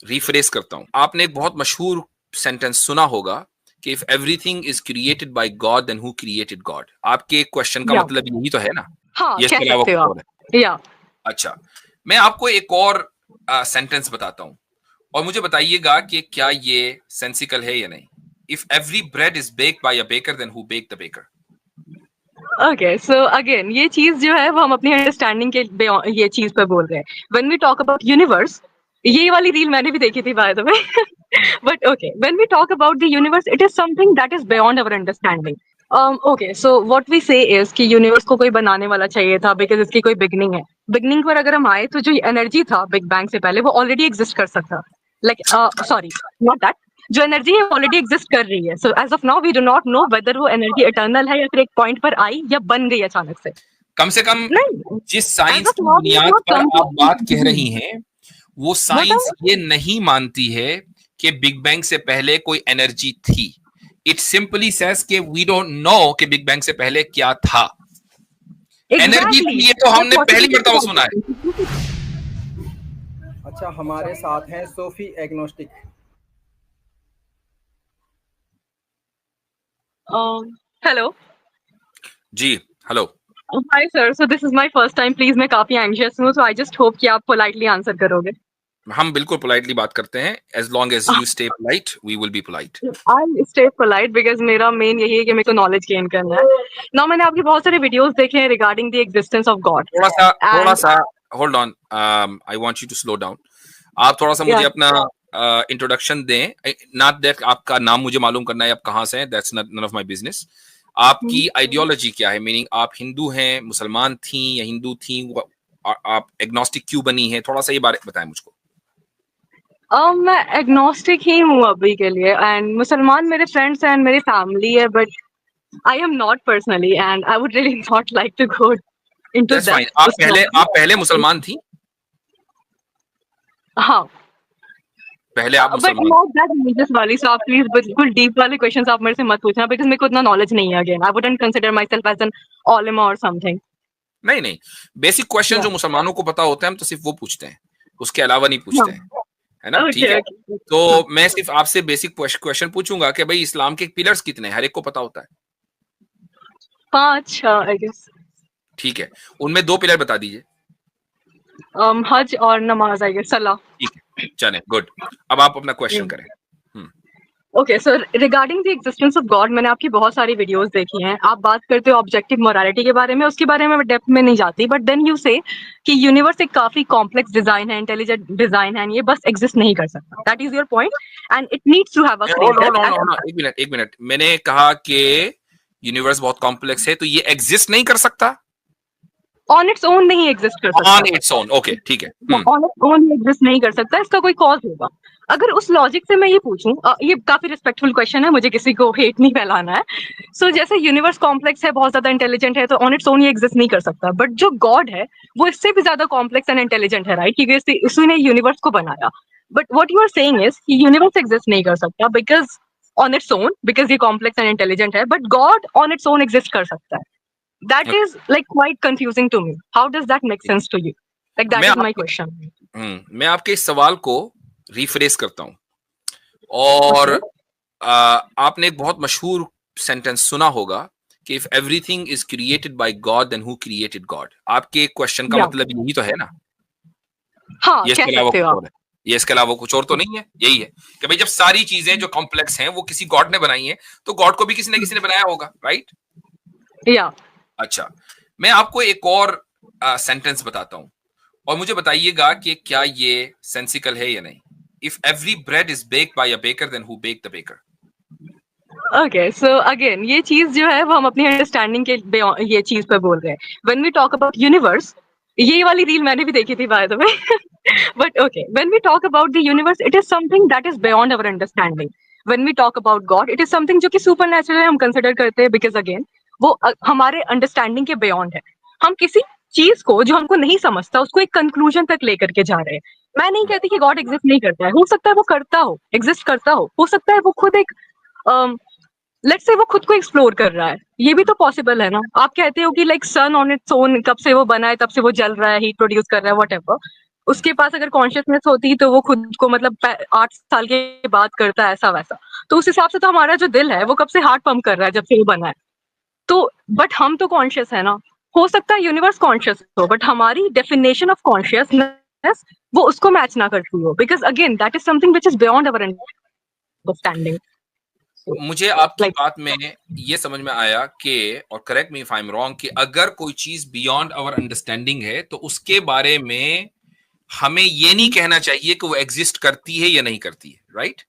रिफ्रेस करता हूं। आपने एक बहुत मशहूर सेंटेंस सुना होगा कि if everything is created by God then who created God. आपके क्वेश्चन का Yeah. मतलब यही तो है ना? हाँ, ये कह इसके अलावा सकते कुछ हो और है? आप। या अच्छा, मैं आपको एक और सेंटेंस बताता हूं और मुझे बताइएगा कि क्या ये सेंसिकल है या नहीं। If every bread is baked by a baker then who baked the baker? Okay, so again ये चीज जो है वो हम अपनी अंडरस्टैंडिंग के ये चीज पे बोल रहे हैं। When we talk about universe, ये वाली रील मैंने भी देखी थी by the way, but okay, when we talk about the universe it is something that is beyond our understanding. Okay, so what we say is कि universe को कोई बनाने वाला चाहिए था बिकॉज इसकी कोई बिगनिंग है। बिगनिंग पर अगर हम आए तो जो एनर्जी था बिग बैंग से पहले वो ऑलरेडी एग्जिस्ट कर सकता, लाइक सॉरी, नॉट दैट, जो एनर्जी है ऑलरेडी एग्जिस्ट कर रही है। So as of now we do not know whether वो एनर्जी इटर्नल है या फिर एक पॉइंट पर आई या बन गई अचानक से। कम से कम नहीं, जिस एज साइंस ऑफ की नाउ वी बुनियाद नॉट पर कम आप बात कह रही हैं, वो साइंस टू ये नहीं मानती है कि बिग बैंग से पहले कोई एनर्जी थी। इट सिंपली सेज कि वी डोंट नो कि बिग बैंग से पहले क्या था। एनर्जी थी, ये तो हमने पहली मर्तबा सुना है। अच्छा, हमारे साथ हैं सोफी एग्नोस्टिक। हेलो। जी hello. Hi sir, so this is my first time, please मैं काफी एंग्शियस हूँ, सो आई जस्ट होप कि आप पोलाइटली आंसर करोगे। हम बिल्कुल पोलाइटली बात करते हैं, as long as you stay polite we will be polite. I stay polite because मेरा मेन यही है कि मेरे को नॉलेज गेन करना है ना। मैंने आपके बहुत सारे वीडियोस देखे हैं regarding the existence of God थोड़ा एंड सा hold on, I want you to slow down. आप थोड़ा सा मुझे अपना इंट्रोडक्शन दें, नॉट दैट आपका नाम मुझे मालूम करना है, आप कहाँ से हैं, that's none of my business. आपकी आइडियोलॉजी क्या है, मीनिंग आप हिंदू हैं, मुसलमान थी या हिंदू थी, आप एग्नोस्टिक क्यों बनी है, थोड़ा सा ये बारे बताएं मुझको। मैं एग्नोस्टिक ही हूँ अभी के लिए, एंड मुसलमान मेरे फ्रेंड्स एंड मेरी फैमिली है, but I am not personally, and I would really not like to go into that's fine. That. आप पहले मुसलमान थी, हाँ, पहले आप बट मुसलमान। नॉट दैट रिलीजियस वाली, सो आप प्लीज बिल्कुल डीप वाले क्वेश्चंस आप मेरे से मत पूछना, बिकॉज मेरे को इतना नॉलेज नहीं है। Again I wouldn't consider myself as an उलेमा और समथिंग। नहीं नहीं, बेसिक क्वेश्चन जो मुसलमानों को पता होता है हम तो सिर्फ वो पूछते हैं, उसके अलावा नहीं पूछते हैं, है ना? ठीक ओके है, ओके। तो मैं सिर्फ आपसे बेसिक क्वेश्चन पूछूंगा कि भाई इस्लाम के पिलर्स कितने हैं, हर एक को पता होता है। 5 आई गेस। ठीक है, उनमें 2 पिलर बता दीजिए। हज और नमाज, आई गेस, सलाह। ठीक है, चले, गुड। अब आप अपना क्वेश्चन करें। Okay sir, regarding the existence of God मैंने आपकी बहुत सारी वीडियोस देखी हैं। आप बात करते हो ऑब्जेक्टिव मोरालिटी के बारे में, उसके बारे में डेप्थ में नहीं जाती, बट देन यू से कि यूनिवर्स एक काफी कॉम्प्लेक्स डिजाइन है, इंटेलिजेंट डिजाइन है, ये बस एग्जिस्ट नहीं कर सकता। That is your point and it needs to have a creator. एक मिनट, मैंने कहा कि यूनिवर्स बहुत कॉम्प्लेक्स है तो ये एग्जिस्ट नहीं कर सकता। ऑन इट्स ओन नहीं एग्जिस्ट कर सकता। ऑन इट्स ओन, ओके, ठीक है। ऑन इट्स ओन एग्जिस्ट नहीं कर सकता, इसका कोई कॉज होगा। अगर उस लॉजिक से मैं ये पूछूं, ये काफी रिस्पेक्टफुल क्वेश्चन है, मुझे किसी को हेट नहीं फैलाना है। सो जैसे यूनिवर्स कॉम्प्लेक्स है, बहुत ज्यादा इंटेलिजेंट है, तो ऑन इट्स ओन ये एग्जिस्ट नहीं कर सकता, बट जो गॉड है वो इससे भी ज्यादा कॉम्प्लेक्स एंड इंटेलिजेंट है, राइट? क्योंकि उसी ने यूनिवर्स को बनाया। But what you are saying is कि यूनिवर्स एग्जिस्ट नहीं कर सकता because on its own, because ये कॉम्प्लेक्स एंड इंटेलिजेंट है, but God on its own exist कर सकता है। That is like quite confusing to me. How does that make sense to you? Like that मैं is my आपके question. मैं आपके इस सवाल को रिफ्रेश करता हूं, और आपने एक बहुत मशहूर सेंटेंस सुना होगा कि if everything is created by God then who created God. आपके क्वेश्चन का Yeah. मतलब यही तो है ना? हाँ, ये इसके कह अलावा सकते हो कुछ आप। और है? ये इसके अलावा कुछ और तो नहीं है? यही है कि भाई जब सारी चीजें जो कॉम्प्लेक्स हैं वो किसी गॉड ने बनाई हैं, तो गॉड को भी किसी न किसी ने बनाया होगा, राइट? Yeah. अच्छा, मैं आपको एक और सेंटेंस बताता हूं और मुझे बताइएगा कि क्या ये सेंसिकल है या नहीं। If every bread is baked by a baker then who baked the baker? Okay, so again, ये चीज जो है वो हम अपनी अंडरस्टैंडिंग के ये चीज पे बोल रहे हैं। When we talk about universe, ये वाली रील मैंने भी देखी थी by the way. But okay, when we talk about the universe, it is something that is beyond our understanding. When we talk about God, it is something जो कि supernatural है, हम consider करते हैं, because again, वो हमारे understanding के beyond है। हम किसी चीज को जो हमको नहीं समझता उसको एक कंक्लूजन तक लेकर के जा रहे हैं। मैं नहीं कहती कि गॉड एग्जिस्ट नहीं करता है, हो सकता है वो करता एग्जिस्ट करता हो सकता है वो खुद एक लेट्स से वो खुद को एक्सप्लोर कर रहा है, ये भी तो पॉसिबल है ना। आप कहते हो कि like sun on its own कब से वो बना है तब से वो जल रहा है, हीट प्रोड्यूस कर रहा है, व्हाटएवर। उसके पास अगर कॉन्शियसनेस होती तो वो खुद को मतलब 8 साल के बाद करता है ऐसा वैसा। तो उस हिसाब से तो हमारा जो दिल है वो कब से हार्ट पंप कर रहा है जब से वो बना है। तो बट हम तो कॉन्शियस है ना। हो सकता है यूनिवर्स कॉन्शियस हो, बट हमारी डेफिनेशन ऑफ कॉन्शियसनेस वो उसको मैच ना करती हो, because again that is something which is beyond our understanding. मुझे आपकी Like- बात में ये समझ में आया कि, और correct me if I am wrong, कि अगर कोई चीज बियॉन्ड आवर अंडरस्टैंडिंग है तो उसके बारे में हमें ये नहीं कहना चाहिए कि वो एग्जिस्ट करती है या नहीं करती है, right?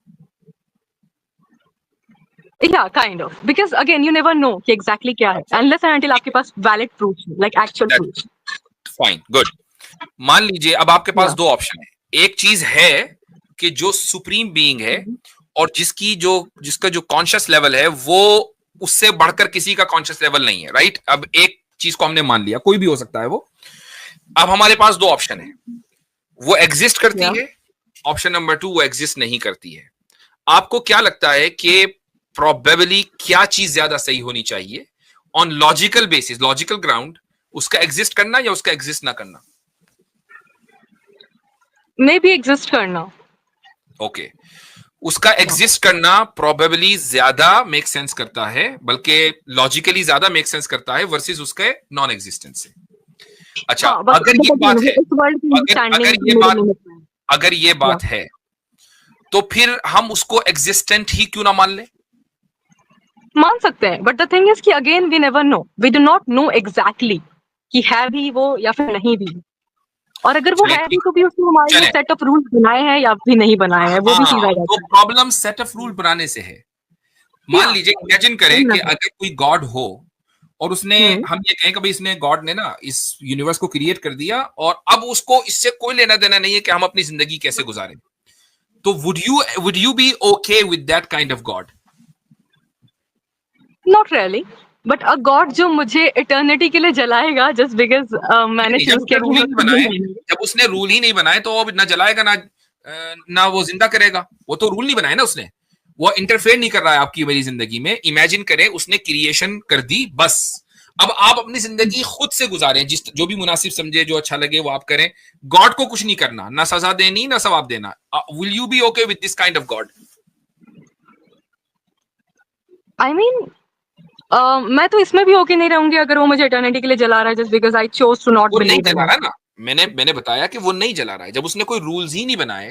Yeah, kind of. Because again, you never know कि exactly क्या है, unless and until आपके पास valid proofs, like actual That- proofs. Fine, good. मान लीजिए अब आपके पास Yeah. 2 ऑप्शन है। एक चीज है कि जो सुप्रीम बीइंग है और जिसका जो कॉन्शियस लेवल है वो उससे बढ़कर किसी का कॉन्शियस लेवल नहीं है, राइट? अब एक चीज को हमने मान लिया, कोई भी हो सकता है वो। अब हमारे पास 2 ऑप्शन है, वो एग्जिस्ट करती Yeah. है, ऑप्शन नंबर 2 वो एग्जिस्ट नहीं करती है। आपको क्या लगता है कि प्रोबेबली क्या चीज ज्यादा सही होनी चाहिए on logical basis, logical ground, उसका एग्जिस्ट करना या उसका एग्जिस्ट ना करना? मे बी एग्जिस्ट करना। ओके, उसका एग्जिस्ट करना प्रोबेबली ज्यादा मेक सेंस करता है, बल्कि लॉजिकली ज्यादा मेक सेंस करता है वर्सेस उसके नॉन एग्जिस्टेंस से। अच्छा, हाँ, अगर ये बात है, इस वर्ल्ड की अंडरस्टैंडिंग अगर ये बात है, तो फिर हम उसको एग्जिस्टेंट ही क्यों ना मान ले? मान सकते हैं, बट द थिंग इज कि again we never know, we do not know exactly कि है भी वो या फिर नहीं भी। और अगर वो है भी तो भी उसने हमारे लिए सेट ऑफ रूल्स बनाए हैं या भी नहीं बनाए हैं, वो भी चीज आ जाती है। तो प्रॉब्लम सेट ऑफ रूल बनाने से है। मान लीजिए, इमेजिन करें कि अगर कोई गॉड हो और उसने, हम ये कहें कि भाई इसने, गॉड ने ना इस यूनिवर्स को क्रिएट कर दिया और अब उसको इससे कोई लेना देना नहीं है कि हम अपनी जिंदगी कैसे गुजारें, तो would you be okay with that kind of God? Not really, but a God जो मुझे इटर्निटी के लिए जलाएगा जस्ट बिकॉज मैंने चूज किया। जब उसने रूल ही नहीं बनाए तो वो ना जलाएगा ना वो जिंदा करेगा। वो तो रूल नहीं बनाए ना उसने, वो इंटरफेयर नहीं कर रहा है आपकी मेरी जिंदगी में। इमेजिन करें उसने क्रिएशन कर दी, बस अब आप अपनी जिंदगी खुद से गुजारें, जो भी मुनासिब समझे, जो अच्छा लगे वो आप करें। गॉड को कुछ नहीं करना, ना सजा देनी ना सवाब देना। Will you be okay with this kind of God? I mean मैं तो इसमें भी ओके नहीं रहूंगी अगर वो मुझे इटर्निटी के लिए जला रहा है just because I chose to not believe. नहीं जला रहा ना, मैंने बताया कि वो नहीं जला रहा है। जब उसने कोई रूल्स ही नहीं बनाए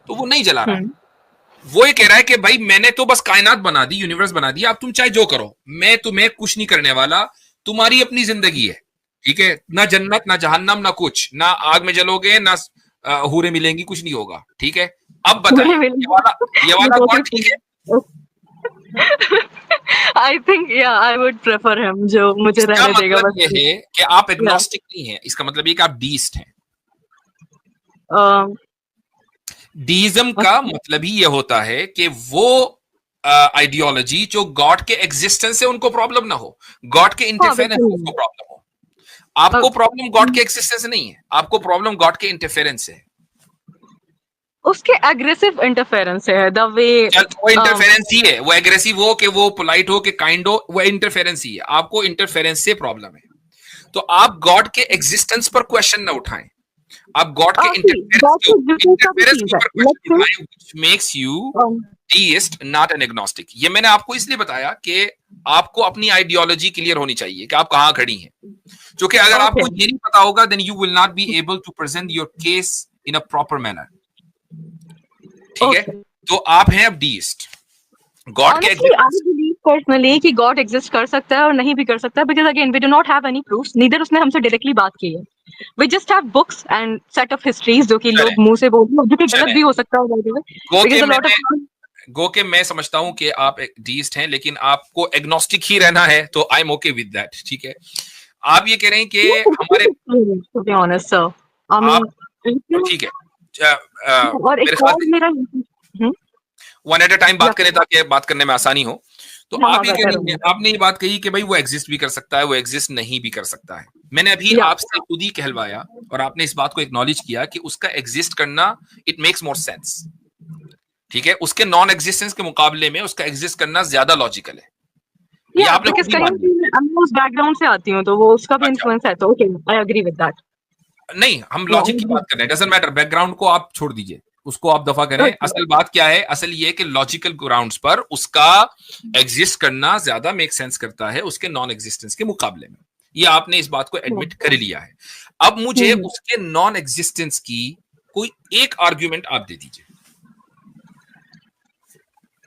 तो वो नहीं जला रहा है। वो ये कह रहा है कि भाई मैंने तो बस कायनात बना दी, यूनिवर्स बना दी, अब तुम चाहे जो करो, मैं तुम्हें कुछ नहीं करने वाला, तुम्हारी अपनी जिंदगी है, ठीक है? ना जन्नत ना जहन्नम ना कुछ, ना आग में जलोगे ना हूरें मिलेंगी, कुछ नहीं होगा, ठीक है? अब बताइए, ये वाला गॉड ठीक है? आई थिंक या आई वुड प्रेफर हिम, जो मुझे रहने देगा। मतलब ये है कि आप एग्नोस्टिक नहीं है, इसका मतलब ये कि आप डीइस्ट हैं। डीइज्म का मतलब ही ये होता है कि वो आइडियोलॉजी जो गॉड के एग्जिस्टेंस से उनको प्रॉब्लम ना हो, गॉड के इंटरफेरेंस से उसको प्रॉब्लम हो। आपको प्रॉब्लम गॉड के एग्जिस्टेंस से नहीं है, आपको प्रॉब्लम गॉड के इंटरफेरेंस से है। उसके एग्रेसिव इंटरफेरेंस है, द वे वो इंटरफेरेंस ही है। वो एग्रेसिव हो कि वो पोलाइट हो कि काइंड हो, वो इंटरफेरेंस ही है। आपको इंटरफेरेंस से प्रॉब्लम है। तो आप गॉड के एग्जिस्टेंस पर क्वेश्चन ना उठाएं, आप गॉड के इंटरफेरेंस पर क्वेश्चन उठाएं, which makes you deist not an agnostic। ये मैंने आपको इसलिए बताया कि आपको अपनी आइडियोलॉजी क्लियर होनी चाहिए कि आप कहां खड़ी हैं, क्योंकि अगर आपको ये नहीं पता होगा then you will not be able to present your case in a proper manner। ठीक है? तो आप हैं अब deist। गॉड के पर्सनली कि गॉड एग्जिस्ट कर सकता है और नहीं भी कर सकता है, because again we do not have any proofs, neither उसने हमसे डायरेक्टली बात की है। We just have books and set of histories जो कि लोग मुंह से बोलते हैं, जो कि गलत भी हो सकता है। गो के मैं समझता हूं कि आप एक डीइस्ट हैं, लेकिन आपको एग्नोस्टिक ही रहना है, तो I am okay with that. ठीक है? आप ये कह रहे हैं कि हमारे टू बी ऑनेस्ट सर, ठीक है, और एक और मेरा वन एट अ टाइम बात करें ताकि बात करने में आसानी हो। तो आप ये कह रही हैं, आपने ये बात कही कि भाई वो एग्जिस्ट भी कर सकता है, वो एग्जिस्ट नहीं भी कर सकता है। मैंने अभी आपसे खुद ही कहलवाया और आपने इस बात को एक्नॉलेज किया कि उसका एग्जिस्ट करना इट मेक्स मोर सेंस। ठीक है? उसके नॉन एग्जिस्टेंस के मुकाबले में उसका एग्जिस्ट करना ज्यादा लॉजिकल है। ये आपने उस बैकग्राउंड से आती हूं तो वो उसका भी इन्फ्लुएंस है, तो okay I agree with that. नहीं, हम लॉजिक की बात कर रहे हैं, डजंट मैटर, बैकग्राउंड को आप छोड़ दीजिए, उसको आप दफा करें। असल बात क्या है? असल ये है कि लॉजिकल ग्राउंड्स पर उसका एग्जिस्ट करना ज्यादा मेक सेंस करता है उसके नॉन एग्जिस्टेंस के मुकाबले में। ये आपने इस बात को एडमिट कर लिया है। अब मुझे उसके नॉन एग्जिस्टेंस की कोई एक आर्ग्यूमेंट आप दे दीजिए।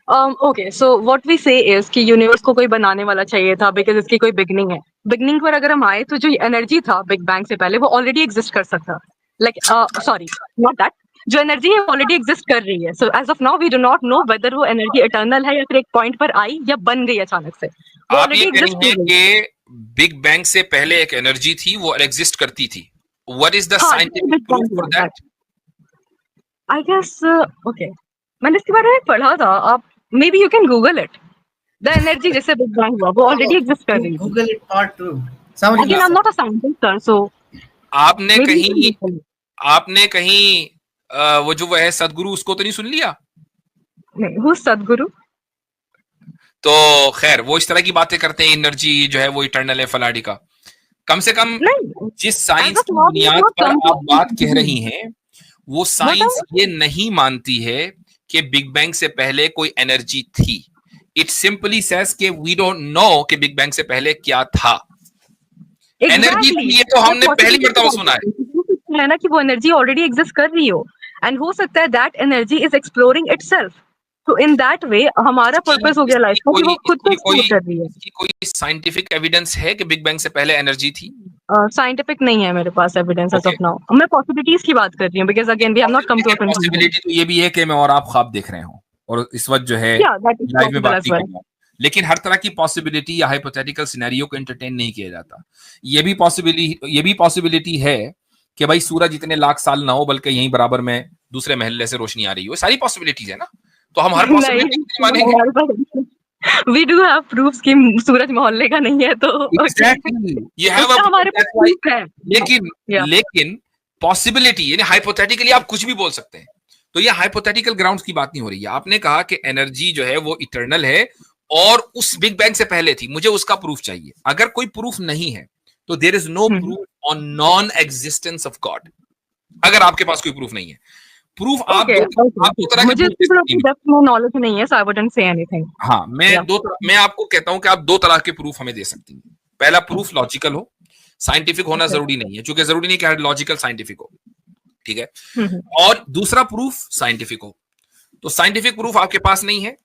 Okay, so what we say is कि यूनिवर्स को कोई बनाने वाला चाहिए था बिकॉज इसकी कोई बिगनिंग है। बिगनिंग पर अगर हम आए तो जो एनर्जी था बिग बैंग से पहले वो ऑलरेडी एग्जिस्ट कर सकता, लाइक सॉरी नॉट दैट, जो एनर्जी है ऑलरेडी एग्जिस्ट कर रही है। So as of now we do not know whether वो एनर्जी इटर्नल है या फिर एक पॉइंट पर आई या बन गई अचानक से। वो ऑलरेडी एग्जिस्ट कर रही है। बिग बैंग से पहले एक एनर्जी थी, वो एग्जिस्ट करती थी। What is the scientific proof for that? I guess okay, मैंने इसके बारे में पढ़ा था, आप maybe you can Google it. The energy जैसे बिग बैंग हुआ वो ऑलरेडी एग्जिस्ट कर रही है। Google it part 2। Again I am not a scientist sir, so आपने कहीं वो जो है सदगुरु, उसको तो नहीं सुन लिया? नहीं, वो सदगुरु तो खैर वो इस तरह की बातें करते हैं, एनर्जी जो है वो इटर्नल है फलाड़ी का। कम से कम जिस साइंस की बुनियाद पर आप बात कह रही हैं वो साइंस ये नहीं मानती है कि बिग बैंग से पहले कोई एनर्जी थी। इट सिंपली सेज कि वी डोंट नो कि बिग बैंग से पहले क्या था। एनर्जी थी ये तो हमने पहली मर्तबा सुना है ना कि वो एनर्जी ऑलरेडी एग्जिस्ट कर रही हो, एंड हो सकता है that energy is exploring itself. तो इन दैट वे हमारा पर्पस हो गया लाइफ का कि वो खुद को एक्सप्लोर कर रही है। इसकी कोई साइंटिफिक एविडेंस है कि बिग बैंग से पहले एनर्जी थी? साइंटिफिक नहीं है मेरे पास एविडेंस एज ऑफ नाउ। मैं पॉसिबिलिटीज की बात कर रही हूँ, because again we have not come to a conclusion. Possibility तो ये भी है कि मैं और आप ख्वाब देख रहे हो और इस वक्त जो है लाइव में बात नहीं कर रहा हूं, लेकिन हर तरह की पॉसिबिलिटी या हाइपोथेटिकल सिनेरियो को एंटरटेन नहीं किया जाता। ये भी पॉसिबिलिटी है कि भाई सूरज इतने लाख साल ना हो बल्कि यहीं बराबर में दूसरे महल्ले से रोशनी आ रही हो। सारी पॉसिबिलिटीज है ना, तो हम हर पॉसिबिलिटी मानेंगे। We do have proofs कि सूरज मोहल्ले का नहीं है, तो exactly. You have a हमारे पास proof है। लेकिन पॉसिबिलिटी यानी हाइपोथेटिकली आप कुछ भी बोल सकते हैं। तो ये हाइपोथेटिकल ग्राउंड्स की बात नहीं हो रही है। आपने कहा कि एनर्जी जो है वो इटर्नल है और उस बिग बैंग से पहले थी, मुझे उसका प्रूफ चाहिए। अगर कोई प्रूफ नहीं है तो there is no proof on non existence of God. अगर आपके पास कोई प्रूफ नहीं है, प्रूफ आप दो तरह मुझे नॉलेज नहीं है, so I wouldn't say anything. हाँ, मैं आपको कहता हूं कि आप दो तरह के प्रूफ हमें दे सकती हैं। पहला प्रूफ लॉजिकल हो, साइंटिफिक होना जरूरी नहीं है, क्योंकि जरूरी नहीं कि लॉजिकल साइंटिफिक हो, ठीक है। और दूसरा प्रूफ साइंटिफिक हो। तो साइंटिफिक प्रूफ आपके पास नहीं है,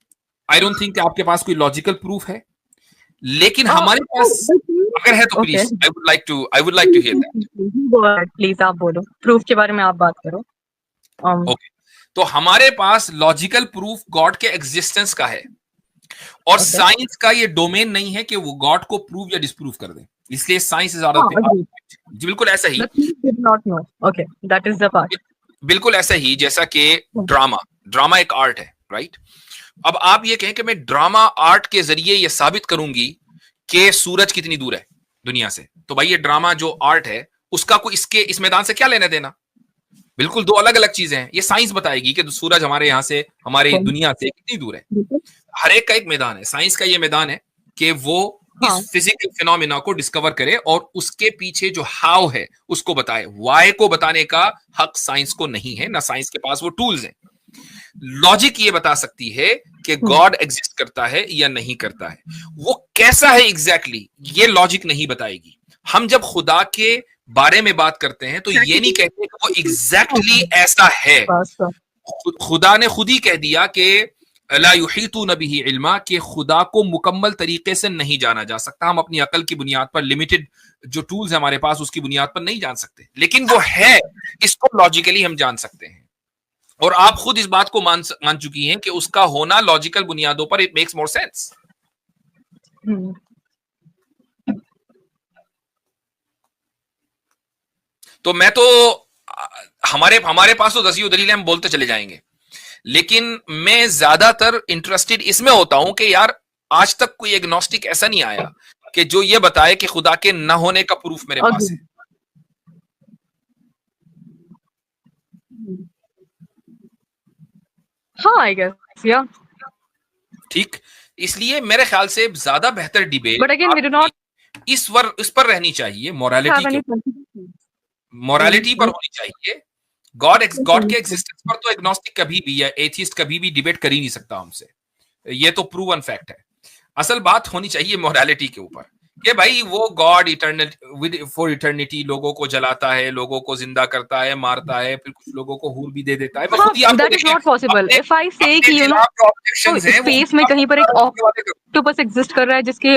आई डोंट थिंक कि आपके पास कोई लॉजिकल प्रूफ है, लेकिन हमारे पास अगर है तो please I would like to hear that. Please आप बोलो, प्रूफ के बारे में आप बात करो। ओके, तो हमारे पास लॉजिकल प्रूफ गॉड के एग्जिस्टेंस का है और साइंस का ये डोमेन नहीं है कि वो गॉड को प्रूव या डिसप्रूव कर दे, इसलिए साइंस इज जी बिल्कुल ऐसा ही। Okay, that is the part. बिल्कुल ऐसा ही जैसा कि ड्रामा एक आर्ट है, राइट। अब आप ये कहें कि मैं ड्रामा आर्ट के जरिए ये साबित करूंगी कि सूरज कितनी दूर है दुनिया से, तो भाई ये ड्रामा जो आर्ट है उसका कोई इस मैदान से क्या लेना देना? बिल्कुल दो अलग अलग चीजें हैं। ये साइंस बताएगी कि सूरज हमारे यहाँ से, हमारी दुनिया से कितनी दूर है। हर एक का एक मैदान है। साइंस का ये मैदान है कि वो इस फिजिकल फिनोमेना को डिस्कवर करे और उसके पीछे जो हाउ है उसको बताए। वाई को बताने का हक साइंस को नहीं है, ना साइंस के पास वो टूल्स हैं। लॉजिक ये बता सकती है कि गॉड एग्जिस्ट करता है या नहीं करता है। वो कैसा है एग्जैक्टली ये लॉजिक नहीं बताएगी। हम जब खुदा के बारे में बात करते हैं तो ये नहीं कहते कि वो एग्जैक्टली ऐसा है। खुदा ने खुद ही कह दिया कि ला युहीतून बिही इल्मा, कि खुदा को मुकम्मल तरीके से नहीं जाना जा सकता। हम अपनी अकल की बुनियाद पर, लिमिटेड जो टूल्स है हमारे पास, उसकी बुनियाद पर नहीं जान सकते, लेकिन वो है, इसको लॉजिकली हम जान सकते हैं। और आप खुद इस बात को मान चुकी हैं कि उसका होना लॉजिकल बुनियादों पर इट मेक्स मोर सेंस। तो मैं तो हमारे पास तो दसियों दलीलें हम बोलते चले जाएंगे, लेकिन मैं ज्यादातर इंटरेस्टेड इसमें होता हूं कि यार आज तक कोई एग्नोस्टिक ऐसा नहीं आया कि जो ये बताए कि खुदा के न होने का प्रूफ मेरे पास है। हाँ, आई गेस, या ठीक, इसलिए मेरे ख्याल से ज्यादा बेहतर debate but again we do not इस पर रहनी चाहिए, मोरालिटी पर होनी चाहिए। गॉड के एग्जिस्टेंस पर तो एग्नोस्टिक कभी भी या एथियस्ट कभी भी डिबेट कर ही नहीं सकता हमसे, ये तो प्रूवन फैक्ट है। असल बात होनी चाहिए मोरालिटी के ऊपर कि भाई वो गॉड इटर्नल फॉर इटर्निटी लोगों को जलाता है, लोगों को जिंदा करता है, मारता है, फिर कुछ लोगों को हूर भी दे देता है। That is not possible. If I से कि यू नो स्पेस में कहीं पर एक ऑक्टोपस एग्जिस्ट कर रहा है जिसके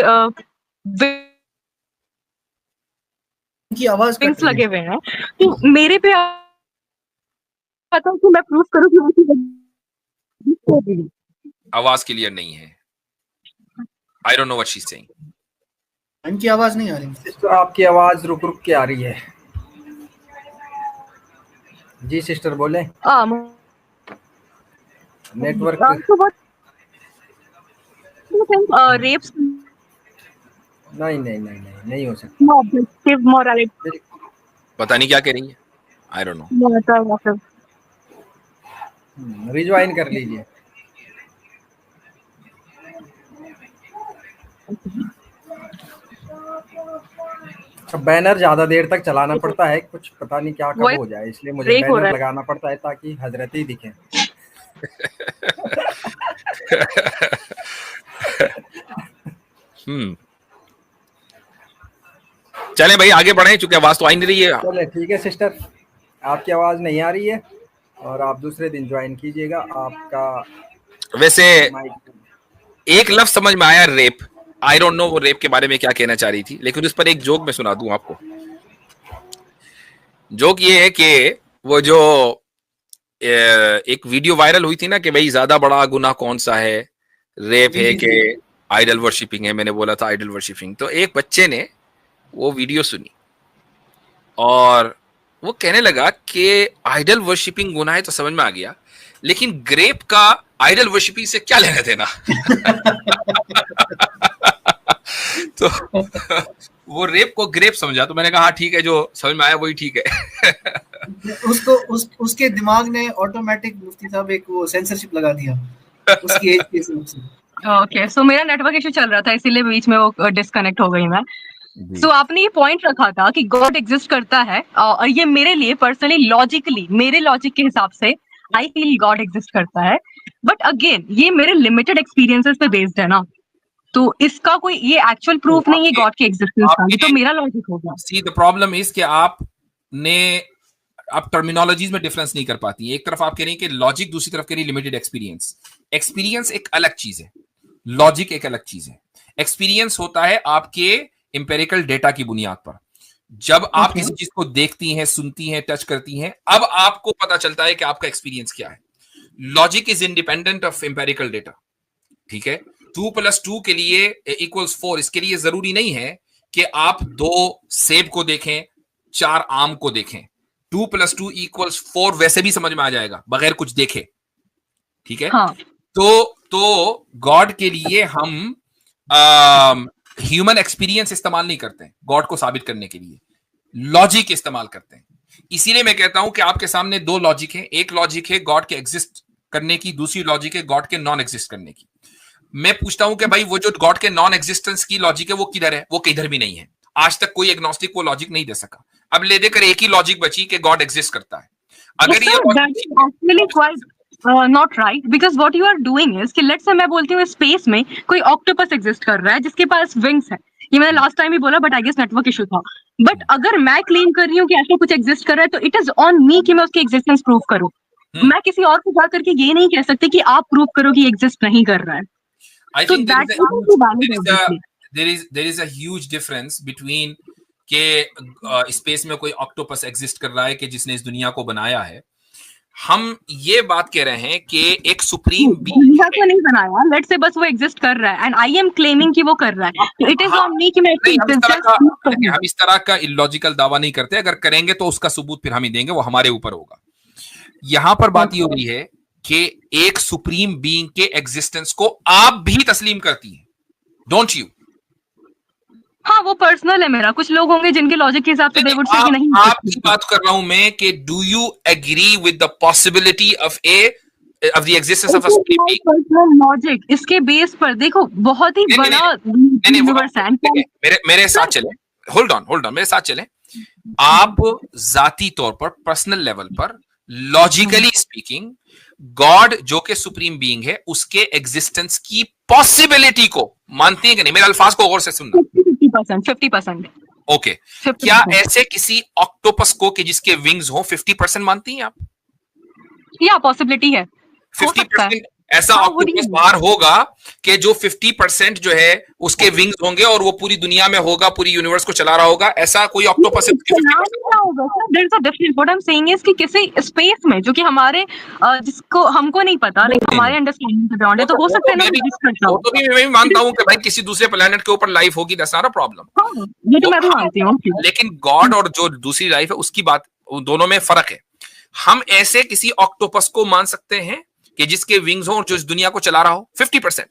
की आवाज लगे हुए हैं, तो मेरे पे आता है कि मैं प्रूफ करूं कि आवाज क्लियर नहीं है। I don't know what she is saying. इनकी आवाज नहीं आ रही। तो आपकी आवाज रुक रुक के आ रही है। जी सिस्टर बोले। नेटवर्क रेप्स नहीं हो सकता। ऑब्जेक्टिव मोरालिटी पता नहीं क्या कह रही है, आई डोंट नो। रिज्वाइन कर लीजिए। बैनर ज्यादा देर तक चलाना पड़ता है, कुछ पता नहीं क्या कब वही हो जाए, इसलिए मुझे ब्रेक हो रहा बैनर है। लगाना पड़ता है ताकि हजरत ही दिखे। चलें भाई आगे बढ़े, चूंकि आवाज तो आ ही नहीं रही है। चले ठीक है सिस्टर, आपकी आवाज नहीं आ रही है और आप दूसरे दिन ज्वाइन कीजिएगा। आपका वैसे माइक एक लफ्ज समझ में आया, रेप। आई डोंट नो वो रेप के बारे में क्या कहना चाह रही थी, लेकिन उस पर एक जोक मैं सुना दूं आपको। जोक ये है कि वो जो एक वीडियो वायरल हुई थी ना कि भाई ज्यादा बड़ा गुनाह कौन सा है, रेप है कि आइडल वर्शिपिंग है। मैंने बोला था आइडल वर्शिपिंग। तो एक बच्चे ने वो वीडियो सुनी और वो कहने लगा कि आइडल वर्शिपिंग गुनाह है तो समझ में आ गया, लेकिन ग्रेप का आइडल वर्शिपिंग से क्या लेना देना। तो वो रेप को ग्रेप समझा, तो मैंने कहा हाँ ठीक है, जो समझ में आया वही ठीक है। उसके दिमाग ने ऑटोमेटिक मुफ्ती साहब एक वो सेंसरशिप लगा दिया उसकी एज के हिसाब से। ओके, सो मेरा नेटवर्क इशू चल रहा था, इसीलिए बीच में वो डिस्कनेक्ट हो गई मैं। सो आपने ये पॉइंट रखा था कि गॉड एग्जिस्ट करता है, और ये मेरे लिए पर्सनली लॉजिकली, मेरे लॉजिक के हिसाब से आई फील गॉड एग्जिस्ट करता है। बट अगेन ये मेरे लिमिटेड एक्सपीरियंसेस पे बेस्ड है ना, तो इसका कोई ये एक्चुअल प्रूफ नहीं है गॉड के एग्जिस्टेंस का, ये तो मेरा लॉजिक हो गया। सी द प्रॉब्लम इज कि आप टर्मिनोलॉजीज में डिफरेंस नहीं कर पाती। एक तरफ आप कह रही हैं कि लॉजिक, दूसरी तरफ कह रही लिमिटेड एक्सपीरियंस। एक्सपीरियंस एक अलग चीज है, लॉजिक एक अलग चीज है। एक्सपीरियंस होता है आपके एम्पेरिकल डेटा की बुनियाद पर। जब आप किसी चीज को देखती हैं, सुनती हैं, टच करती हैं, अब आपको पता चलता है कि आपका एक्सपीरियंस क्या है। Logic is independent of empirical data. ठीक है, 2+2 के लिए इक्वल्स 4, इसके लिए जरूरी नहीं है कि आप 2 सेब को देखें, 4 आम को देखें। 2+2 = 4 वैसे भी समझ में आ जाएगा बगैर कुछ देखे। ठीक है, हाँ। तो गॉड के लिए हम ह्यूमन एक्सपीरियंस इस्तेमाल नहीं करते हैं गॉड को साबित करने के लिए, लॉजिक इस्तेमाल करते हैं। इसीलिए मैं कहता हूं कि आपके सामने 2 लॉजिक है। एक लॉजिक है गॉड के एग्जिस्ट करने की, दूसरी लॉजिक है गॉड के नॉन एग्जिस्ट करने की। मैं पूछता हूं कि भाई वो जो गॉड के नॉन एग्जिस्टेंस की लॉजिक है वो किधर है? वो किधर भी नहीं है। आज तक कोई एग्नोस्टिक वो लॉजिक नहीं दे सका। अब ले देकर एक ही लॉजिक बची कि गॉड एग्जिस्ट करता है। अगर ये not right, because what you are doing is कि लेट्स से मैं बोलती हूँ स्पेस में कोई ऑक्टोपस एग्जिस्ट कर रहा है जिसके पास विंग्स है। ये मैंने लास्ट टाइम ही बोला, but I guess network issue था। बट अगर मैं क्लेम कर रही हूँ कि ऐसा कुछ एग्जिस्ट कर रहा है, तो इट इज ऑन मी कि मैं उसकी एग्जिस्टेंस प्रूव करूँ। मैं किसी और को जा करके ये नहीं कह सकती कि आप प्रूव करो कि एग्जिस्ट नहीं कर रहा है। I So think that there is a huge difference between के स्पेस में कोई ऑक्टोपस एग्जिस्ट कर रहा है कि जिसने इस दुनिया को बनाया है। हम ये बात कह रहे हैं कि एक सुप्रीम बीइंग को नहीं बनाया, लेट्स से बस वो एग्जिस्ट कर रहा है एंड आई एम क्लेमिंग कि वो कर रहा है, तो इट इज ऑन मी कि मैं हम इस तरह का इलॉजिकल दावा नहीं करते। अगर करेंगे तो उसका सबूत फिर हम ही देंगे, वो हमारे ऊपर होगा। यहां पर बात ये हो रही है कि एक सुप्रीम बीइंग के एग्जिस्टेंस को आप भी तस्लीम करती हैं, डोंट यू? हाँ, वो पर्सनल है मेरा। कुछ लोग होंगे जिनके लॉजिक के हिसाब से दे वुड से कि नहीं। आपकी बात कर रहा हूं मैं कि do you agree with the possibility of the existence of a supreme being? Personal logic इसके बेस पर देखो, बहुत ही बड़ा यूनिवर्स है। मेरे साथ चले, होल्ड ऑन, मेरे साथ चले। आप जाती तौर पर, पर्सनल लेवल पर, लॉजिकली स्पीकिंग, गॉड जो कि सुप्रीम बीइंग है उसके एग्जिस्टेंस की पॉसिबिलिटी को मानती हैं कि नहीं? मेरे अल्फाज को गौर से सुनना। 50%। ओके, क्या ऐसे किसी ऑक्टोपस को कि जिसके विंग्स हो 50% मानती हैं आप? या पॉसिबिलिटी है, 50% ऐसा ऑक्टोपस बाहर होगा कि जो 50% जो है उसके विंग्स होंगे और वो पूरी दुनिया में होगा, पूरी यूनिवर्स को चला रहा होगा। ऐसा कोई ऑक्टोपस है? कि किसी स्पेस में जो कि हमारे जिसको हमको नहीं पता, लेकिन हमारे अंडरस्टैंडिंग के बियॉन्ड है, तो हो सकता है ना। मैं भी मानता हूं कि भाई किसी दूसरे प्लेनेट के ऊपर लाइफ होगी, दैट्स नॉट अ प्रॉब्लम। ये तो मैं भी मानती हूँ, लेकिन गॉड और जो दूसरी लाइफ है उसकी बात, दोनों में फर्क है। हम ऐसे किसी ऑक्टोपस को मान सकते हैं कि जिसके विंग्स हो और जो इस दुनिया को चला रहा हो 50%?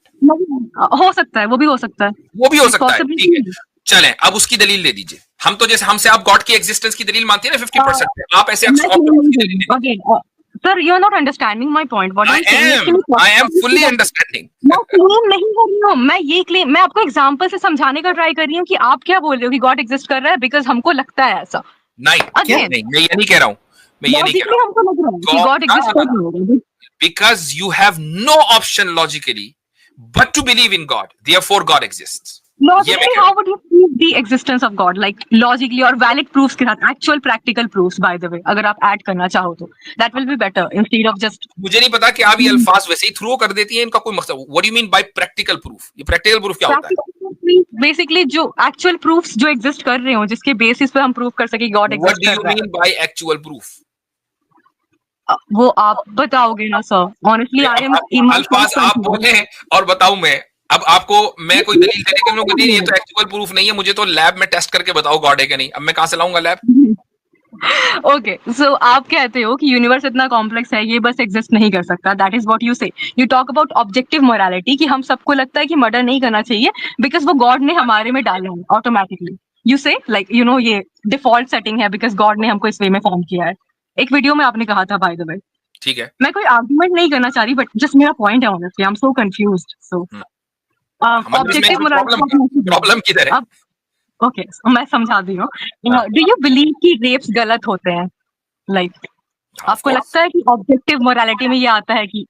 हो सकता है, वो भी हो सकता है, वो भी हो सकता है। ठीक है, चलें अब उसकी दलील दे दीजिए। हम तो जैसे हमसे आप गॉड की एग्जिस्टेंस की दलील मानते हैं ना 50%, आप ऐसे Sir, you are not understanding my point. What I'm saying is कि I am fully understanding. मैं क्लेम नहीं कर रही हूँ, मैं आपको एग्जांपल से समझाने का ट्राई कर रही हूँ कि आप क्या बोल रहे हो कि गॉड एग्जिस्ट कर रहा है बिकॉज हमको लगता है ऐसा। नहीं Again, नहीं, मैं ये नहीं कह रहा हूँ, मैं ये नहीं कह logically रहा हूँ, हमको लग रहा है कि गॉड एग्जिस्ट कर रहा है। because you have no option logically but to believe in God, therefore God exists. Logically, how would you prove the existence of God? Like logically और valid proofs के साथ, actual practical proofs by the way, अगर आप add करना चाहो तो, that will be better instead of just. मुझे नहीं पता कि आप ये अल्फाज वैसे ही थ्रो कर देती हैं, इनका कोई मकसद। What do you mean by practical proof? ये practical proof क्या होता है? Basically जो actual proofs जो exist कर रहे हो, जिसके basis पे हम prove कर सके God What exist do कर you रहा है। mean by actual proof? वो आप बताओगे ना सर। Honestly, I am अल्फाज आप बोले और बताऊं मैं। अब आपको मैं कोई दलील देने के लोगों ये तो एक्चुअल प्रूफ नहीं है, मुझे तो लैब में टेस्ट करके बताओ गॉड है कि नहीं। अब मैं कहां से लाऊंगा लैब? ओके सो आप कहते हो कि यूनिवर्स इतना कॉम्प्लेक्स है, ये बस एग्जिस्ट नहीं कर सकता। दैट इज व्हाट यू से। You talk about objective morality कि हम सबको लगता है कि मर्डर नहीं करना चाहिए बिकॉज वो गॉड ने हमारे में डाला है ऑटोमेटिकली। यू से लाइक यू नो ये डिफॉल्ट सेटिंग है बिकॉज गॉड ने हमको इस वे में फॉर्म किया है। एक वीडियो में आपने कहा था बाय द वे। ठीक है, मैं कोई आर्गुमेंट नहीं करना चाह रही बट जस्ट मेरा पॉइंट है honestly. I am so confused. So objective morality problem किधर है? ओके मैं समझा दी हूँ। डू यू बिलीव कि रेप्स गलत होते हैं? लाइक आपको लगता है कि ऑब्जेक्टिव मोरालिटी में ये आता है कि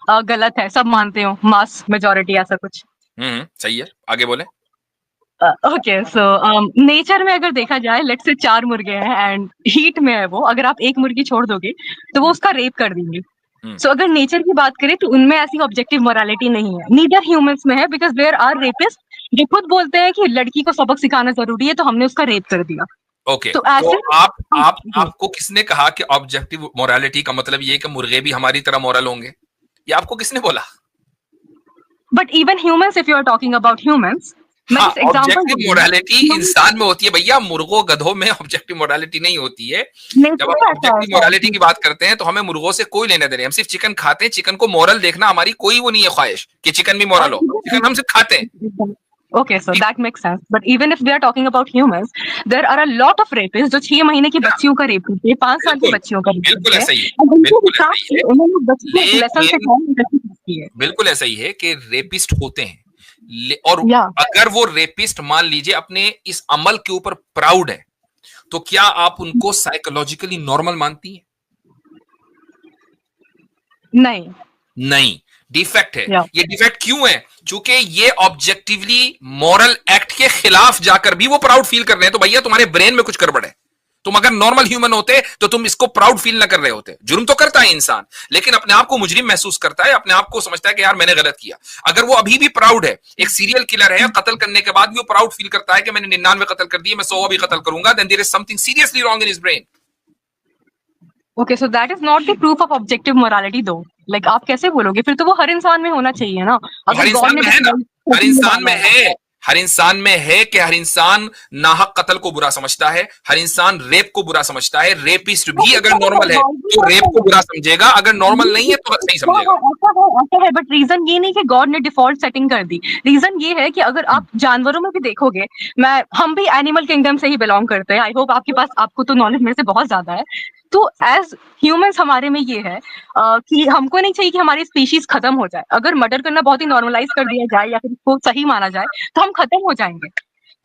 गलत है, सब मानते हो, मास मेजॉरिटी ऐसा कुछ? सही है, आगे बोले। ओके सो नेचर में अगर देखा जाए लेट्स से 4 मुर्गे हैं एंड हीट में है वो, अगर आप एक मुर्गी छोड़ दोगे तो वो उसका रेप कर देंगे। सो अगर नेचर की बात करें तो उनमें ऐसी ऑब्जेक्टिव मोरालिटी नहीं है। नीदर ह्यूमंस में है बिकॉज देयर आर रेपिस्ट जो खुद बोलते हैं कि लड़की को सबक सिखाना जरूरी है तो हमने उसका रेप कर दिया। ओके तो आपको किसने कहा कि ऑब्जेक्टिव मोरालिटी का मतलब ये कि मुर्गे भी हमारी तरह मोरल होंगे? ये आपको किसने बोला? But even humans, if you are talking about humans, objective morality इंसान में होती है भैया, मुर्गों गधों में ऑब्जेक्टिव मोरालिटी नहीं होती है। जब हम ऑब्जेक्टिव मोरालिटी की बात करते हैं तो हमें मुर्गों से कोई लेना देना, हम सिर्फ चिकन खाते हैं। चिकन को मोरल देखना हमारी कोई वो नहीं है ख्वाहिश कि चिकन भी मोरल हो, चिकन हम सिर्फ खाते हैं। Okay, so that makes sense. But even if we are talking about humans, there are a lot of rapists जो 6 महीने की बच्चियों का रेप करते हैं, 5 साल की बच्चियों का रेप करते हैं। बिल्कुल ऐसा ही है, बिल्कुल ऐसा ही है कि रेपिस्ट होते हैं। और अगर वो रेपिस्ट मान लीजिए अपने इस अमल के ऊपर प्राउड है तो क्या आप उनको साइकोलॉजिकली नॉर्मल मानती हैं? नहीं, डिफेक्ट है। ये डिफेक्ट क्यों है? क्योंकि ये ऑब्जेक्टिवली मॉरल एक्ट के खिलाफ जाकर भी वो प्राउड फील कर रहे हैं। तो भैया तुम्हारे ब्रेन में कुछ गड़बड़ है। तुम अगर नॉर्मल ह्यूमन होते तो तुम इसको प्राउड फील ना कर रहे होते। जुर्म तो करता है इंसान, लेकिन अपने आप को मुजरिम महसूस करता है, अपने आप को समझता है कि यार मैंने गलत किया। अगर वो अभी भी प्राउड है, एक सीरियल किलर है, कत्ल करने के बाद भी वो प्राउड फील करता है कि मैंने 99 कत्ल कर दिए, मैं 100 भी कत्ल करूंगा, then there is something seriously wrong in his brain. Okay, so that is not the proof of objective morality though. Like आप कैसे बोलोगे? फिर तो वो हर इंसान में होना चाहिए ना। हर इंसान में है ना, हर इंसान में है, हर इंसान में है कि हर इंसान नाहक कत्ल को बुरा समझता है, हर इंसान रेप को बुरा समझता है। रेपिस्ट भी अगर नॉर्मल है तो रेप को बुरा समझेगा, अगर नॉर्मल नहीं है तो सही समझेगा। ऐसा है, बट रीजन ये नहीं कि गॉड ने डिफॉल्ट सेटिंग कर दी। रीजन ये है कि अगर आप जानवरों में भी देखोगे, हम भी एनिमल किंगडम से ही बिलोंग करते हैं। आई होप आपको तो नॉलेज मेरे से बहुत ज्यादा है। तो एज ह्यूमंस हमारे में ये है कि हमको नहीं चाहिए कि हमारी स्पीशीज खत्म हो जाए। अगर मर्डर करना बहुत ही नॉर्मलाइज कर दिया जाए या फिर उसको सही माना जाए तो हम खत्म हो जाएंगे।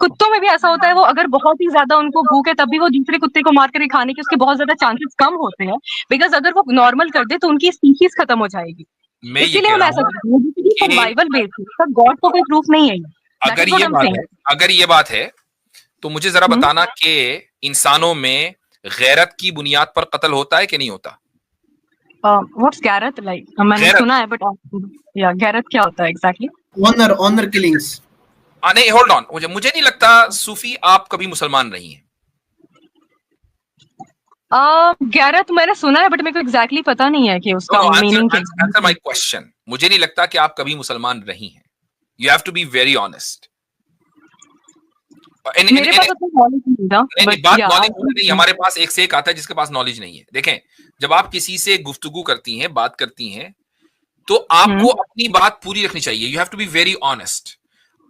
कुत्तों में भी ऐसा होता है, वो अगर बहुत ही ज्यादा उनको भूख है तब भी वो दूसरे कुत्ते को मार कर खाने के उसके बहुत ज्यादा चांसेस कम होते हैं, बिकॉज अगर वो नॉर्मल कर दे तो उनकी स्पीशीज खत्म हो जाएगी। इसीलिए हम ऐसा करते हैं, सर्वाइवल बेसिस पर गॉड को कोई प्रूफ नहीं है। अगर ये बात है तो मुझे जरा बताना कि इंसानों में गैरत की बुनियाद पर कत्ल होता है कि नहीं होता? व्हाट्स गैरत? लाइक मैंने सुना है बट या गैरत क्या होता है एग्जैक्टली? Honour killings. नहीं, होल्ड ऑन, मुझे नहीं लगता सूफी आप कभी मुसलमान रही हैं। गैरत मैंने सुना है बट मेरे को एग्जैक्टली पता नहीं है कि उसका मीनिंग क्या है। Answer my question. मुझे नहीं लगता कि आप कभी मुसलमान रही हैं। You have to be very honest. मेरे पास तो नॉलेज नहीं, हमारे पास एक से एक आता है जिसके पास नॉलेज नहीं है। देखें, जब आप किसी से गुफ्तगू करती हैं, बात करती हैं, तो आपको अपनी बात पूरी रखनी चाहिए। You have to be very honest.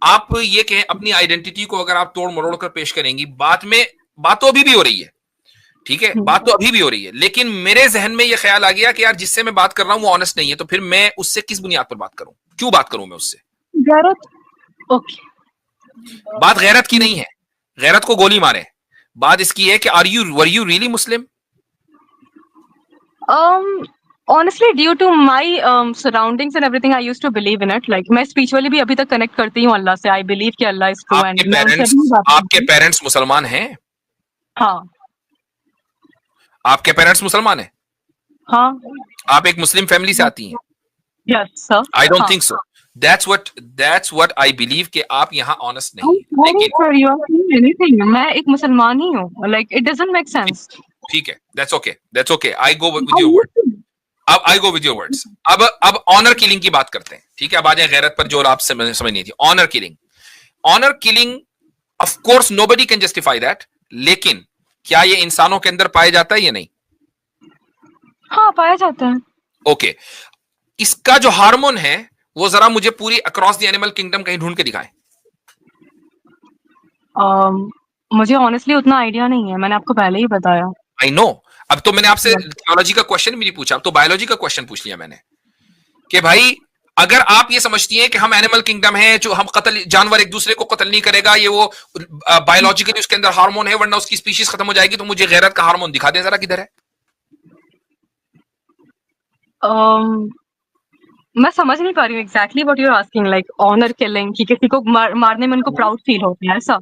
आप ये कहें अपनी आइडेंटिटी को अगर आप तोड़ मरोड़ कर पेश करेंगी, बात में बात तो अभी भी हो रही है, ठीक है, बात तो अभी भी हो रही है, लेकिन मेरे जहन में ये ख्याल आ गया कि यार जिससे मैं बात कर रहा हूं वो ऑनेस्ट नहीं है, तो फिर मैं उससे किस बुनियाद पर बात करूं, क्यों बात करूं मैं उससे? गैरत, ओके, बात गैरत की नहीं है, गैरत को गोली मारे, बात इसकी है कि were you really Muslim? honestly due to my surroundings and everything I used to believe in it, like मैं spiritually भी अभी तक connect करती हूँ अल्लाह से, I believe कि अल्लाह is true and मैं उनसे भी बात आपके करती हूँ। पेरेंट्स मुसलमान हैं? हाँ आपके पेरेंट्स मुसलमान हैं? हाँ, आप एक मुस्लिम फैमिली से आती हैं? yes sir, आई डोंट हाँ। Think so, that's what I believe कि आप यहाँ ऑनेस्ट नहीं I'm हैं, sorry लेकिन for you are saying anything, मैं एक मुसलमान ही हूँ, like it doesn't make sense। ठीक है, that's okay, I go with your word, अब आई गो विद योर वर्ड्स। अब ऑनर किलिंग की बात करते हैं, ठीक है, अब आ जाए गैरत पर जो आप समझ नहीं थी। Honour killing of course nobody can justify that, लेकिन क्या ये इंसानों के अंदर पाया जाता है या नहीं? हाँ पाया जाता है। ओके, इसका जो हार्मोन है वो जरा मुझे पूरी अक्रॉस द एनिमल किंगडम कहीं ढूंढ के दिखाएं। मुझे ऑनेस्टली उतना आइडिया नहीं है, मैंने आपको पहले ही बताया। आई नो, अब तो मैंने आपसे थियोलॉजी का क्वेश्चन भी नहीं पूछा, अब तो बायोलॉजी का क्वेश्चन पूछ लिया मैंने कि भाई अगर आप ये समझती हैं कि हम एनिमल किंगडम है, जो हम कत्ल, जानवर एक दूसरे को कत्ल नहीं करेगा, ये वो बायोलॉजिकली उसके अंदर हार्मोन है वरना उसकी स्पीशीज खत्म हो जाएगी, तो मुझे गैरत का हार्मोन दिखा दें जरा, किधर है? मैं समझ नहीं पा रही हूँ exactly what you are asking, like honour killing कि किसी को मारने में उनको प्राउड फील होता है ऐसा?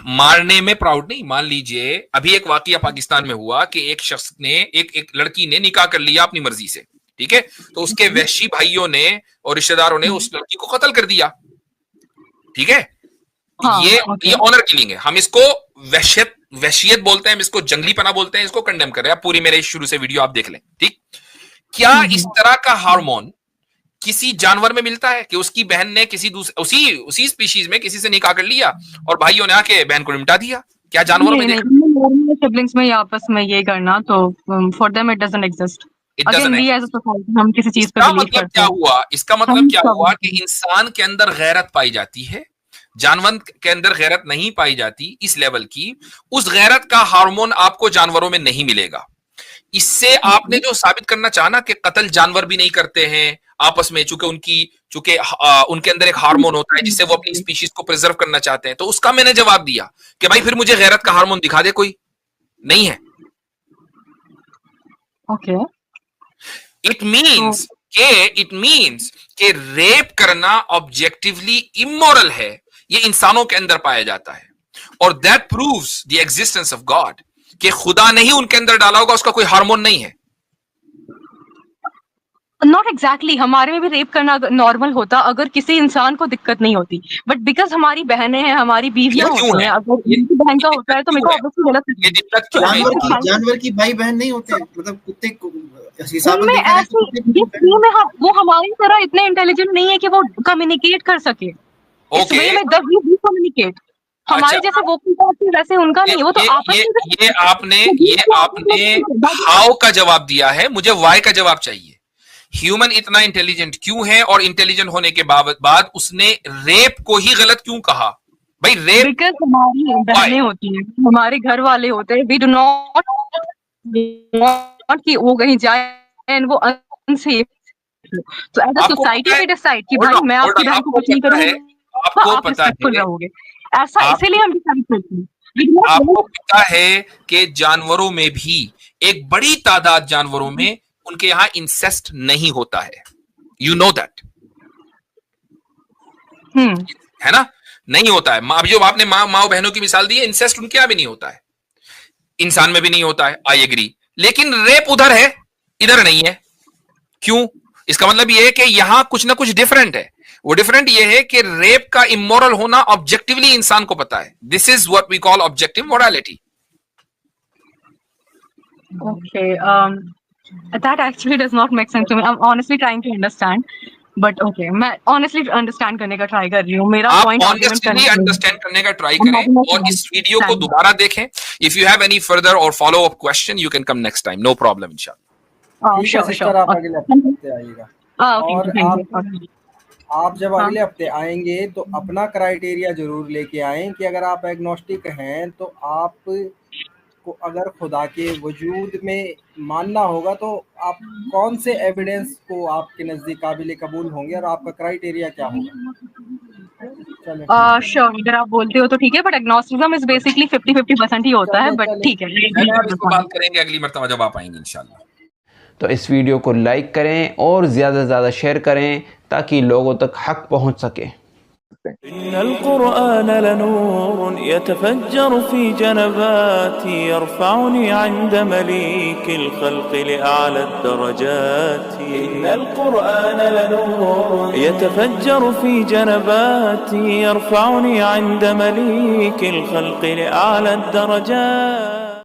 मारने में प्राउड नहीं, मान लीजिए अभी एक वाकया पाकिस्तान में हुआ कि एक शख्स ने एक लड़की ने निकाह कर लिया अपनी मर्जी से, ठीक है, तो उसके वहशी भाइयों ने और रिश्तेदारों ने उस लड़की को कत्ल कर दिया, ठीक है। हाँ, ये ऑनर किलिंग है, हम इसको वहशियत बोलते हैं, हम इसको जंगलीपना बोलते हैं, इसको कंडेम कर रहे हैं। पूरी मेरे शुरू से वीडियो आप देख लें, ठीक। क्या इस तरह का हार्मोन किसी जानवर में मिलता है कि उसकी बहन ने किसी उसी स्पीशीज में किसी से निकाह कर लिया और भाइयों ने आके बहन को निपटा दिया? क्या जानवरों में सिबलिंग्स में या आपस में ये करना, तो for them it doesn't exist. Again we as a society हम किसी चीज पे बिलीव करते हैं। इसका मतलब क्या हुआ कि इंसान के अंदर गैरत पाई जाती है, जानवर के अंदर गैरत नहीं पाई जाती इस लेवल की। उस गैरत का हार्मोन आपको जानवरों में नहीं मिलेगा। इससे आपने जो साबित करना चाहा कि कत्ल जानवर भी नहीं करते हैं आपस में, चूंकि उनके अंदर एक हार्मोन होता है जिससे वो अपनी स्पीशीज को प्रिजर्व करना चाहते हैं, तो उसका मैंने जवाब दिया कि भाई फिर मुझे गैरत का हार्मोन दिखा दे, कोई नहीं है। ओके, इट मीन्स कि रेप करना ऑब्जेक्टिवली इमोरल है, ये इंसानों के अंदर पाया जाता है, और that proves the existence of God, कि खुदा ने ही उनके अंदर डाला होगा, उसका कोई हार्मोन नहीं है। नॉट एग्जैक्टली, हमारे में भी रेप करना नॉर्मल होता अगर किसी इंसान को दिक्कत नहीं होती, बट बिकॉज हमारी बहनें हैं, हमारी बीवियां होती हैं, अगर किसी बहन का होता है तो मेरे को ऑब्वियसली गलत। जानवर की भाई बहन नहीं होते, मतलब कुत्ते को वो हमारी तरह इतने इंटेलिजेंट नहीं है कि वो कम्युनिकेट कर सके इस वे में, कम्युनिकेट हमारे जैसे वो वैसे उनका नहीं, वो तो ये आपने हाउ का जवाब दिया है, मुझे वाई का जवाब चाहिए। ह्यूमन इतना इंटेलिजेंट क्यों है, और इंटेलिजेंट होने के बाद उसने रेप को ही गलत क्यों कहा? भाई रेप बिकॉज हमारी बहनें होती हैं, हमारे घर वाले होते हैं, वी डू नॉट कि वो कहीं जाए एंड वो अनसेफ, तो as a society we decide कि भाई मैं आपकी बहन को कुछ नहीं करूंगी, आपको पता है रहोगे ऐसा, इसीलिए हम डिसाइड करते हैं। आपको पता है कि जानवरों में भी एक बड़ी तादाद जानवरों में उनके यहां इंसेस्ट नहीं होता है, यू नो दैट, है ना, नहीं होता है। अब जो आपने माँ बहनों की मिसाल दी है, इंसेस्ट उनके यहां भी नहीं होता है, इंसान में भी नहीं होता है, आई एग्री, लेकिन रेप उधर है इधर नहीं है, क्यों? इसका मतलब यह है कि यहां कुछ ना कुछ डिफरेंट है। वो डिफरेंट ये है कि रेप का इमोरल होना ऑब्जेक्टिवली इंसान को पता है, this is what we call objective morality. Okay, that actually does not make sense to me. I'm honestly trying to understand, but okay, मैं honestly understand करने का ट्राई कर रही हूँ। मेरा point honestly understand करने का ट्राई करें और इस वीडियो को दोबारा देखें। If you have any further or follow up question, you can come next time, no problem इंशाल्लाह। sure, आप अगले हफ्ते आइएगा, और आप जब अगले हफ्ते आएंगे तो अपना क्राइटेरिया जरूर लेके आएं कि अगर आप एग्नोस्टिक हैं तो आप को अगर खुदा के वजूद में मानना होगा तो आप कौन से एविडेंस को आपके नज़दीक काबिल कबूल होंगे और आपका क्राइटेरिया क्या होगा? चलो श्योर, अगर आप बोलते हो तो ठीक है, बट एग्नोस्टिसिज्म इज बेसिकली 50-50% ही होता है, बट ठीक है। इस पर बात करेंगे अगली मर्तबा जब आप आएंगे इंशाल्लाह। तो इस वीडियो को लाइक करें और ज़्यादा से ज़्यादा शेयर करें ताकि लोगों तक हक पहुंच सके। इन्नल कुरआन लनूर यतफज्जर फी जनबाती यरफउनी इंद मलीकिल खल्क़ि लिअअला दरजाती। इन्नल कुरआन लनूर यतफज्जर फी जनबाती यरफउनी इंद मलीकिल खल्क़ि लिअअला दरजाती।